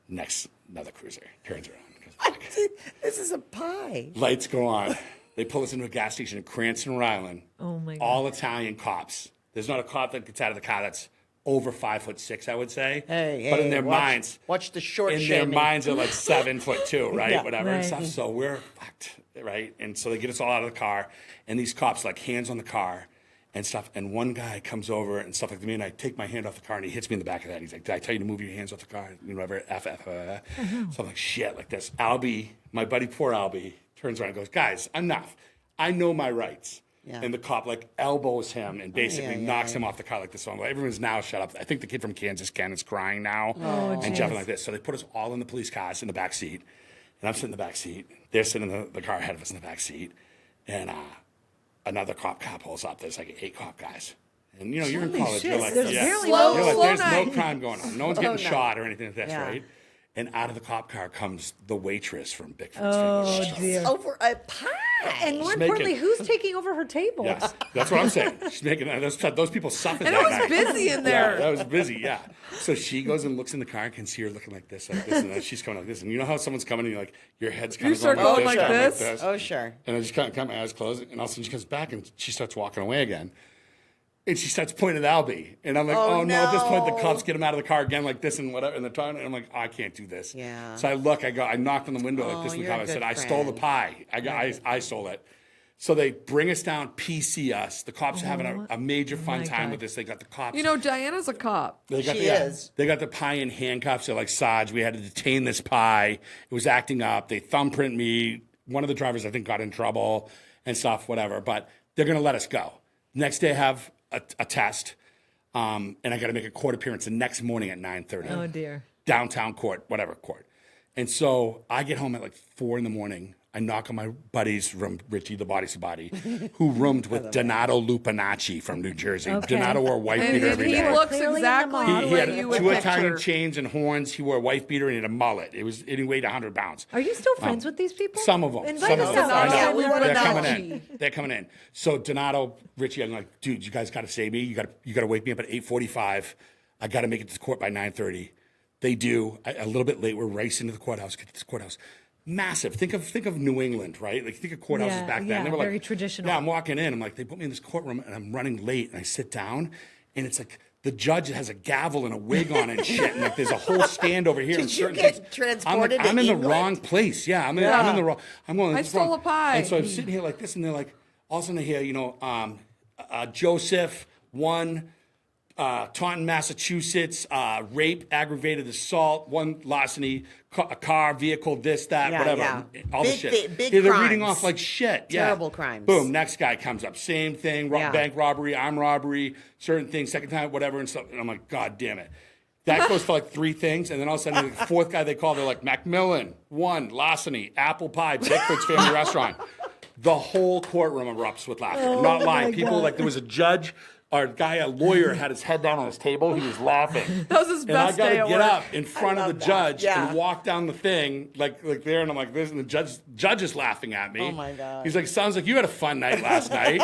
Next, another cruiser turns around. Goes back. This is a pie. Lights go on. They pull us into a gas station in Cranston, Rhode Island. Oh my God. All Italian cops. There's not a cop that gets out of the car that's over 5'6", I would say. But in their minds, watch the short in shaming. their minds, they're like 7'2", right? Yeah. Whatever and Right. stuff. So we're fucked, right? And so they get us all out of the car, and these cops like hands on the car and stuff. And one guy comes over and stuff like me, and I take my hand off the car, and he hits me in the back of the head. He's like, "Did I tell you to move your hands off the car?" You know, whatever. So I'm like, shit, like this. Albie, my buddy, poor Albie, turns around and goes, "Guys, enough. I know my rights." Yeah. And the cop like elbows him and basically knocks him off the car like this. So I'm like, everyone's now shut up. I think the kid from Kansas, Ken, is crying now. And Jeff like this. So they put us all in the police cars in the back seat. And I'm sitting in the back seat. They're sitting in the car ahead of us in the back seat. And another cop pulls up. There's like 8 cop guys. And you know, you're in college. shit. You're like, There's yeah. apparently Slow- You're like, slow there's night. no crime going on. No one's getting no. shot or anything like this, Yeah. right? And out of the cop car comes the waitress from Bigfoot's Oh, Fingers. dear. Over a pie. And more She's importantly, making- who's taking over her table? Yes, that's what I'm saying. She's making those people suffered And that it was night. busy in there. Yeah, that was busy. Yeah. So she goes and looks in the car and can see her looking like this, and then she's coming like this. And you know how someone's coming and you're like, your head's kind You of start going going like kind of this? Oh, sure. And I just kind of got my eyes closed, and all of a sudden she comes back and she starts walking away again. And she starts pointing at Albie. And I'm like, Oh, oh no, at this point the no. cops get him out of the car again like this and whatever. And they're trying, and I'm like, oh, I can't do this. Yeah. So I knocked on the window like this in the you're a car. I said, good I stole the friend. pie. I stole it. So they bring us down, PC us. The cops are having a major fun my time God. with this. They got the cops. You know, Diana's a cop. They got She the, is. They got the pie in handcuffs. They're like, Sarge, we had to detain this pie. It was acting up. They thumbprint me. One of the drivers, I think, got in trouble and stuff, whatever. But they're going to let us go. Next day, I have a test, and I got to make a court appearance the next morning at 9:30. Oh, dear. Downtown court, whatever court. And so I get home at like 4 a.m. I knock on my buddy's room, Richie, the body's a body, who roomed with Donato Lupinacci from New Jersey. Okay. Donato wore a wife And beater every he day. looks Clearly in the exactly model. He what had you would 2 Italian picture. chains and horns. He wore a wife beater and he had a mullet. And he weighed 100 pounds. Are you still friends with these people? Some of them. Invite Some us of them. out. I know. Yeah, we wanna They're know. coming in. They're coming in. So Donato, Richie, I'm like, dude, you guys got to save me. You got to wake me up at 8:45. I got to make it to the court by 9:30. They do. A little bit late. We're racing to the courthouse. Get to this courthouse. Massive. Think of New England, right? Like think of courthouses Yeah, back then. yeah, They were very like, traditional. Yeah, I'm walking in. I'm like, they put me in this courtroom and I'm running late and I sit down and it's like the judge has a gavel and a wig on and shit and like there's a whole stand over here. Did and you certain get things. transported I'm to in the England? wrong place. Yeah, I'm in the wrong. I'm going. I this is stole wrong. a pie. And so I'm sitting here like this, and they're like, all of a sudden I hear, Joseph, one, Taunton, Massachusetts, rape, aggravated assault, one larceny, a car, vehicle, this, that, Yeah, whatever, yeah. all the Big shit. big They're reading crimes. off like shit. Yeah. Terrible crimes. Boom. Next guy comes up, same thing. Yeah. Bank robbery, armed robbery, certain things. Second time, whatever, and stuff. And I'm like, God damn it. That goes for like 3 things, and then all of a sudden, the fourth guy they call, they're like, Macmillan, one, Larceny, apple pie, Bigfoot's Family Restaurant. The whole courtroom erupts with laughter. I'm not lying. People, like, there was a judge, a lawyer had his head down on his table. He was laughing. That was his And I best got day to at get work. up in front of the love that. judge Yeah. and walk down the thing, like there, and I'm like this, and the judge is laughing at me. Oh, my God. He's like, sounds like you had a fun night last night.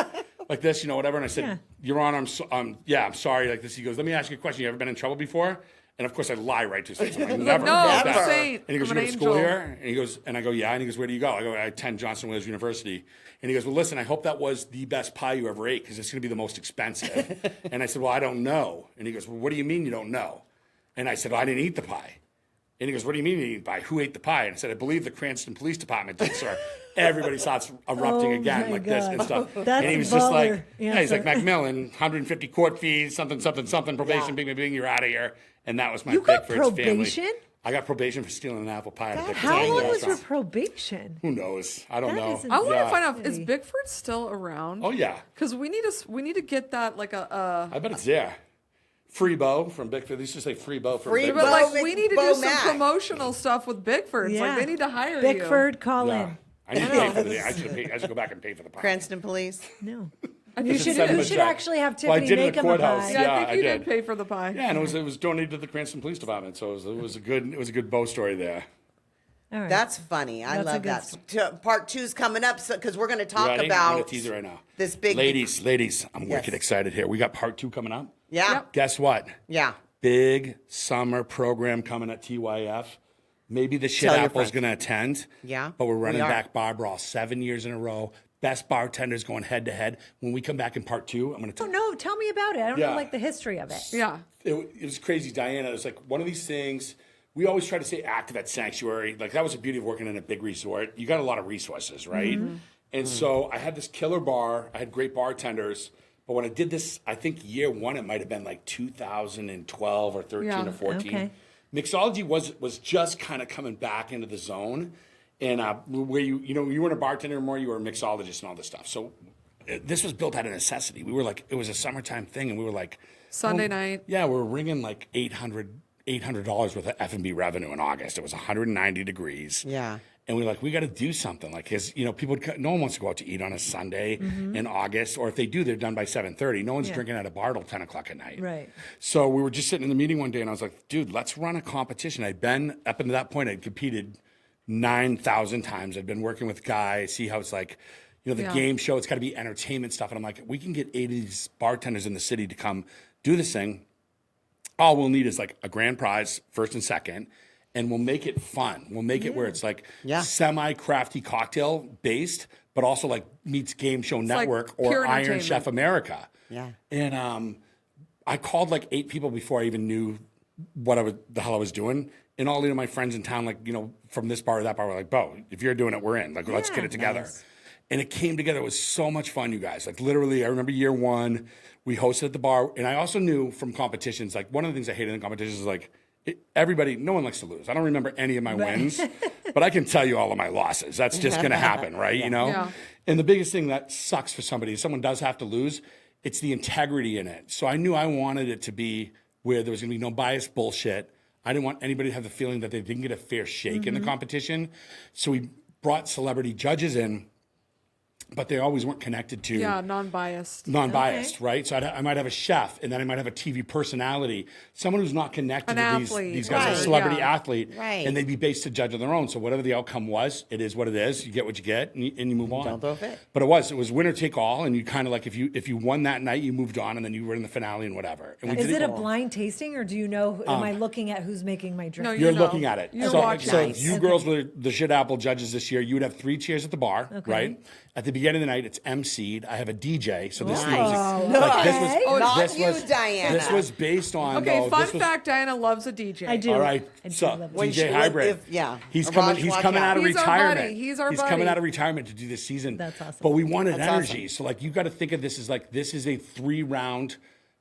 like this, whatever. And I said, Yeah. Your Honor, I'm sorry. Like this, he goes, let me ask you a question. You ever been in trouble before? And of course, I lie right to his face. I'm like, never. No, I'm Never. a saint. And he goes, I'm you an go to school angel. here? And he goes, and I go, yeah. And he goes, where do you go? I go, I attend Johnson Wales University. And he goes, well, listen, I hope that was the best pie you ever ate because it's going to be the most expensive. And I said, well, I don't know. And he goes, well, what do you mean you don't know? And I said, well, I didn't eat the pie. And he goes, what do you mean you didn't eat the pie? Who ate the pie? And I said, I believe the Cranston Police Department did, sir. Everybody starts erupting again my like this God. and stuff. That's and he was a just like, baller he's like, answer. Macmillan, 150 court fees, something, probation, bing, bing, bing, you're out of here. And that was my You got Bickford's probation? family. I got probation for stealing an apple pie. At a Bickford's How long was your restaurant. probation? Who knows? I don't That know. is I want to Yeah. find out, is Bickford still around? Oh, yeah. Because we need to get that like a. I bet it's there. Free Beau from Bickford. They used to say Free Beau from Free Bickford. But like Beau we need to Beau do Mac. some promotional stuff with Bickford. It's like they need to hire Bickford, call Yeah. in. I need to pay for the I should go back and pay for the pie. Cranston Police. No. Send You them a should check. actually have Well, I Tiffany did in make the him a courthouse. pie. you. Yeah, I Yeah, think you I did did. pay for the pie. Yeah, and it was donated to the Cranston Police Department, so it was a good Beau story there. All right. That's funny. I That's a love good that. Part 2's coming up because we're going to talk Ready? I'm about gonna tease it right now. this big. Ladies, I'm Yes. wicked excited here. We got part 2 coming up. Yeah. Yep. Guess what? Yeah. Big summer program coming at TYF. Maybe the shit Tell your apple's friends. going to attend. Yeah, But we're running we are. back Brawl 7 years in a row. Best bartenders going head to head. When we come back in part 2, I'm going to Oh, no, tell me about it. I don't Yeah. know like the history of it. Yeah. it was crazy, Diana. It was like one of these things. We always try to stay active at Sanctuary. Like that was the beauty of working in a big resort. You got a lot of resources, right? And so I had this killer bar. I had great bartenders. But when I did this, I think year 1, it might have been like 2012 or 13 Yeah. or 14. Okay. Mixology was just kind of coming back into the zone. And where you weren't a bartender anymore, you were a mixologist and all this stuff. So this was built out of necessity. We were like, it was a summertime thing, and we were like, Sunday night. yeah, we're ringing like $800 worth of F&B revenue in August. It was 190 degrees. Yeah. And we got to do something. Like, people, no one wants to go out to eat on a Sunday in August. Or if they do, they're done by 7:30. No one's drinking at a bar till 10 o'clock at night. Right. So we were just sitting in the meeting one day, and I was like, dude, let's run a competition. Up until that point, I'd competed 9,000 times. I'd been working with guys, see how it's like, the Yeah. game show, it's got to be entertainment stuff. And I'm like, we can get 8 of these bartenders in the city to come do this thing. All we'll need is like a grand prize, first and second, and we'll make it fun. We'll make it where it's like semi-crafty cocktail based, but also like meets Game Show Network like or pure Iron entertainment. Chef America. Yeah. And I called like 8 people before I even knew the hell I was doing. And all of my friends in town, like, from this bar or that bar, were like, Beau, if you're doing it, we're in. Like, let's get it together. Nice. And it came together. It was so much fun, you guys. Like, literally, I remember year 1, we hosted at the bar. And I also knew from competitions, like, one of the things I hated in competitions is, like, no one likes to lose. I don't remember any of my wins, but I can tell you all of my losses. That's just going to happen, right? Yeah. And the biggest thing that sucks for somebody, if someone does have to lose, it's the integrity in it. So I knew I wanted it to be where there was going to be no biased bullshit. I didn't want anybody to have the feeling that they didn't get a fair shake in the competition. So we brought celebrity judges in, but they always weren't connected to Non-biased. right? So I might have a chef, and then I might have a TV personality, someone who's not connected An to athlete. these guys, Right. a celebrity Yeah. athlete, Right. and they'd be based to judge on their own. So whatever the outcome was, it is what it is. You get what you get, and you move on. Don't throw a fit. But it was winner take all, and you kind of like if you won that night, you moved on, and then you were in the finale and whatever. And we Is did it a blind tasting, or do you know? Am I looking at who's making my drink? No, You're know. looking at it. You're so, watching. so Nice. if you girls were the shit apple judges this year, you would have 3 chairs at the bar, right? At the beginning of the night, it's MC'd. I have a DJ, so this Nice. this was Oh, not this you, was Diana. this was based on Okay, though, fun this was- fact, Diana loves a DJ. I do. All right, I do so love it. When DJ she- Hybrid, yeah. he's Raj, coming. He's watch coming out. out of He's our retirement. buddy. He's our He's coming buddy. out of retirement to do this season. That's awesome. But we wanted That's energy, awesome. so like you got to think of this as like this is a 3-round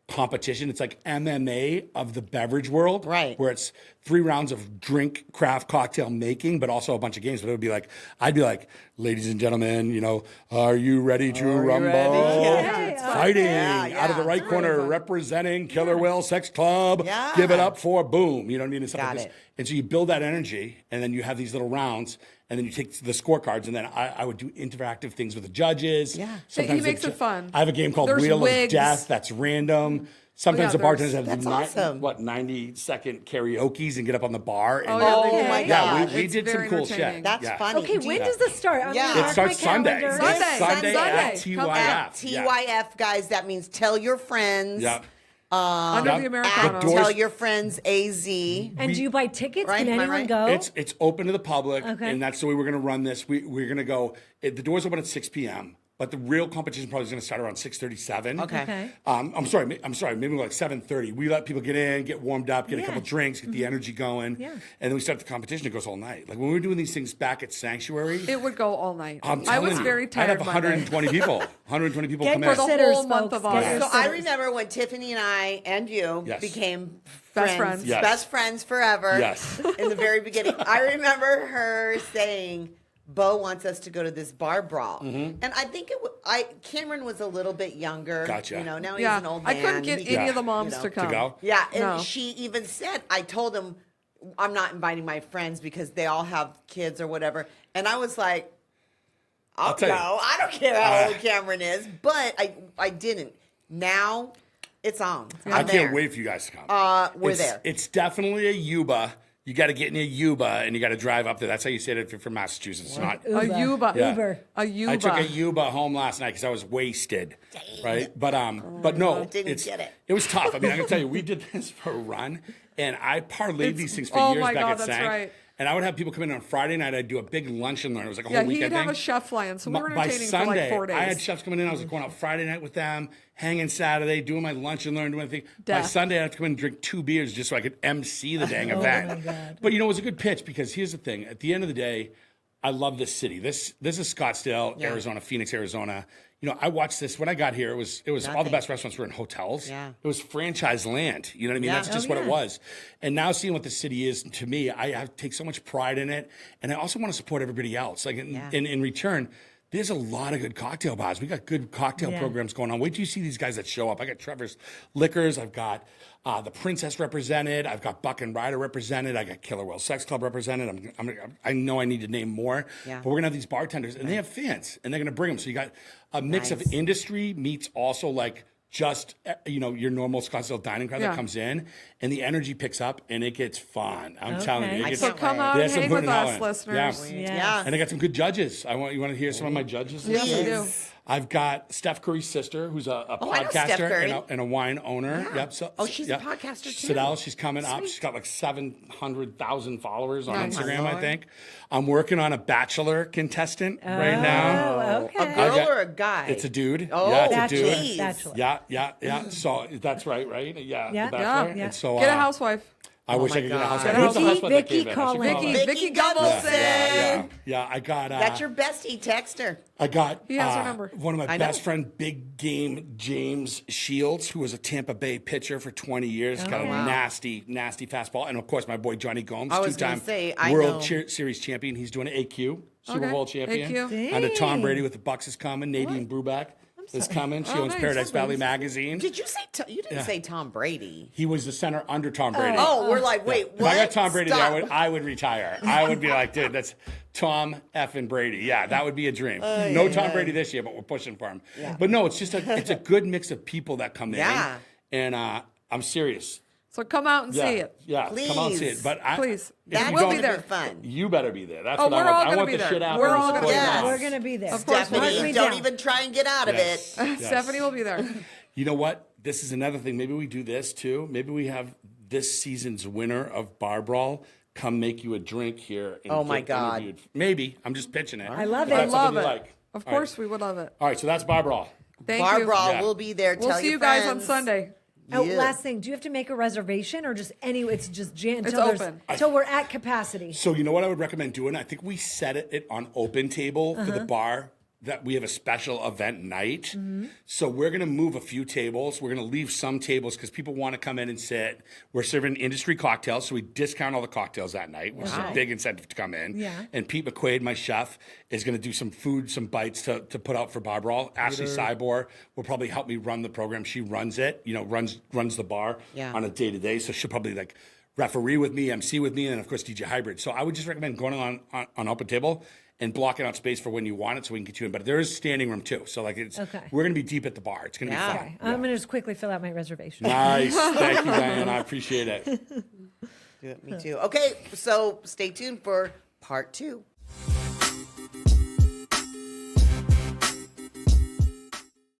competition. It's like MMA of the beverage world, Right. Where it's 3 rounds of drink, craft, cocktail making, but also a bunch of games. But it would be like, I'd be like, ladies and gentlemen, are you ready to rumble? ready? Yeah. Fighting Yeah, out of the yeah. right corner, representing Killer Whale Sex Club. Yeah. Give it up for boom. You know what I mean? And stuff Got like this. it. And so you build that energy, and then you have these little rounds, and then you take the scorecards, and then I would do interactive things with the judges. Yeah. He makes it fun. I have a game called There's Wheel wigs. of Death that's random. Sometimes the bartenders have That's to do awesome. 90-second karaoke's and get up on the bar. And Oh, Oh my yeah, God. we It's did some very cool entertaining. shit. That's yeah. funny. Okay, Do when you- does this start? I'm Yeah. gonna It mark starts my Sunday. calendar. This Sunday at Sunday. TYF. At Yeah. TYF, guys, that means tell your friends. Yeah. Under Yep. the At Americano. doors- tell your friends AZ. And do you buy tickets? Right, Can am I anyone right? go? It's open to the public, Okay. and that's the way we're going to run this. We're going to go. The doors open at 6 p.m. But the real competition probably is going to start around 6:37. Okay. I'm sorry. Maybe like 7:30. We let people get in, get warmed up, get a couple drinks, get the energy going, Yeah. and then we start the competition. It goes all night. Like when we were doing these things back at Sanctuary, It would go all night. I'm I telling was you, very I'd tired have Monday. 120 people. 120 people Get come your in. the sitters, whole month of folks. Get your August. So I sitters. remember when Tiffany and I and you Yes. became Best friends. Yes. best friends forever. Yes. In the very beginning, I remember her saying, "Beau wants us to go to this bar brawl," and I think Cameron was a little bit younger. Gotcha. You know, now Yeah, he's an old man. I couldn't get He- any of the Yeah. moms you know, to come. go? Yeah, and No. she even said, I told him, I'm not inviting my friends because they all have kids or whatever. And I was like, I'll go. tell you. I don't care how old Cameron is. But I didn't. Now it's on. I I'm can't there. wait for you guys to come. We're there. It's definitely a Yuba. You got to get in a Yuba and you got to drive up there. That's how you say it if you're from Massachusetts. It's not. A Yuba. Yeah. Uber. A Yuba. I took a Yuba home last night because I was wasted, right? But no, didn't get it. It was tough. I mean, I can tell you, we did this for a run, and I parlayed these things for oh years my back God, at that's Sank. right. And I would have people come in on Friday night. I'd do a big lunch and learn. It was like a Yeah, whole he'd weekend have thing. a chef flying, so we were By entertaining Sunday, for like 4 days. I had chefs coming in. I was going out Friday night with them, hanging Saturday, doing my lunch and learn, doing anything. By Death. Sunday, I had to come in and drink 2 beers just so I could MC the dang event. my God. But you know, it was a good pitch because here's the thing. At the end of the day, I love this city. This is Scottsdale, Arizona, Phoenix, Arizona. You know, I watched this when I got here. It was all the Nothing. best restaurants were in hotels. Yeah. It was franchise land. You know what I mean? Yeah. That's just what it was. And now seeing what the city is to me, I take so much pride in it, and I also want to support everybody else. Like in return, there's a lot of good cocktail bars. We got good cocktail programs going on. Wait till you see these guys that show up. I got Trevor's Liquors. I've got the Princess represented. I've got Buck and Ryder represented. I got Killer Whale Sex Club represented. I know I need to name more, but we're gonna have these bartenders, and they have fans, and they're gonna bring them. So you got a mix of industry meets also like just your normal Scottsdale dining crowd that comes in, and the energy picks up, and it gets fun. I'm telling you, it I gets, So can't come wait. out there's and some hang with hooting and us, hollering. listeners. Yeah. And I got some good judges. You want to hear some of my judges? Yes, we do. I've got Steph Curry's sister, who's a I know Steph podcaster Curry. and a wine owner. Yeah. Yep. So, Oh, she's a podcaster too. Sidel, she's coming up. She's got like 700,000 followers on Nice. Instagram, Oh, my I Lord. think. I'm working on a Bachelor contestant right now. Oh, okay. A girl got- or a guy? It's a dude. Oh, yeah, it's Bachelor. a dude. Bachelor. Yeah. So that's right? Yeah, Yeah. the Bachelor. Yeah. And so, Get a housewife. I wish my I could get a God. housewife. Get a Who's the housewife. housewife that Vicky came in? I should call call in. her. Vicky Gunnelson. Yeah. I got. That's your bestie. Text her. I got He has her number. one of my I know. best friend, Big Game James Shields, who was a Tampa Bay pitcher for 20 years. Got a nasty fastball. And of course, my boy Johnny Gomes, I was gonna two-time say, I World know. Series champion. He's doing an AQ, Super Okay, Bowl champion. AQ. And Tom Brady with the Bucks is coming. Nadine Brubeck is coming. She Oh, owns nice. Paradise Oh, Valley nice. magazine. Did you say you didn't say Tom Brady? He was the center under Tom Brady. Oh, we're like, wait, If what? I got Tom Brady, Stop. I would retire. I would be like, dude, that's Tom effing Brady. Yeah, that would be a dream. No Tom Brady this year, but we're pushing for him. But no, it's just it's a good mix of people that come Yeah. in. And I'm serious. So come out and Yeah, see it. yeah, come out and see Please. it. But Please. if That's you We'll don't- be there. fun. You better be there. That's Oh, what we're I all want. I gonna want be the there. shit out. We're there all before gonna you be there. go. We're going to be there. Of course, Mark Stephanie, me don't down. even try and get out of Yes. it. Yes. Stephanie will be there. You know what? This is another thing. Maybe we do this too. Maybe we have this season's winner of Bar Brawl come make you a drink here. And Oh, my get God. interviewed. Maybe. I'm just pitching it. I love If it. I that's love something it. you like. Of All right. course, we would love it. All right, so that's Bar Brawl. Thank Bar you. Brawl Yeah. will be there. We'll Tell see your you guys on friends. Sunday. Oh, Yeah. last thing. Do you have to make a reservation or just it's just It's until open. until we're at capacity? So you know what I would recommend doing? I think we set it on open table for the bar that we have a special event night. So we're going to move a few tables. We're going to leave some tables because people want to come in and sit. We're serving industry cocktails, so we discount all the cocktails that night, which is a big incentive to come in. Yeah. And Pete McQuaid, my chef, is going to do some food, some bites to put out for Bar Brawl. Ashley Cybor will probably help me run the program. She runs it, runs the bar on a day-to-day. So she'll probably referee with me, MC with me, and of course DJ Hybrid. So I would just recommend going on open table and blocking out space for when you want it so we can get you in. But there is standing room too. So like we're going to be deep at the bar. It's going to be fun. Okay. I'm going to just quickly fill out my reservation. Nice. Thank you, Diane. I appreciate it. Me too. Okay, so stay tuned for part 2.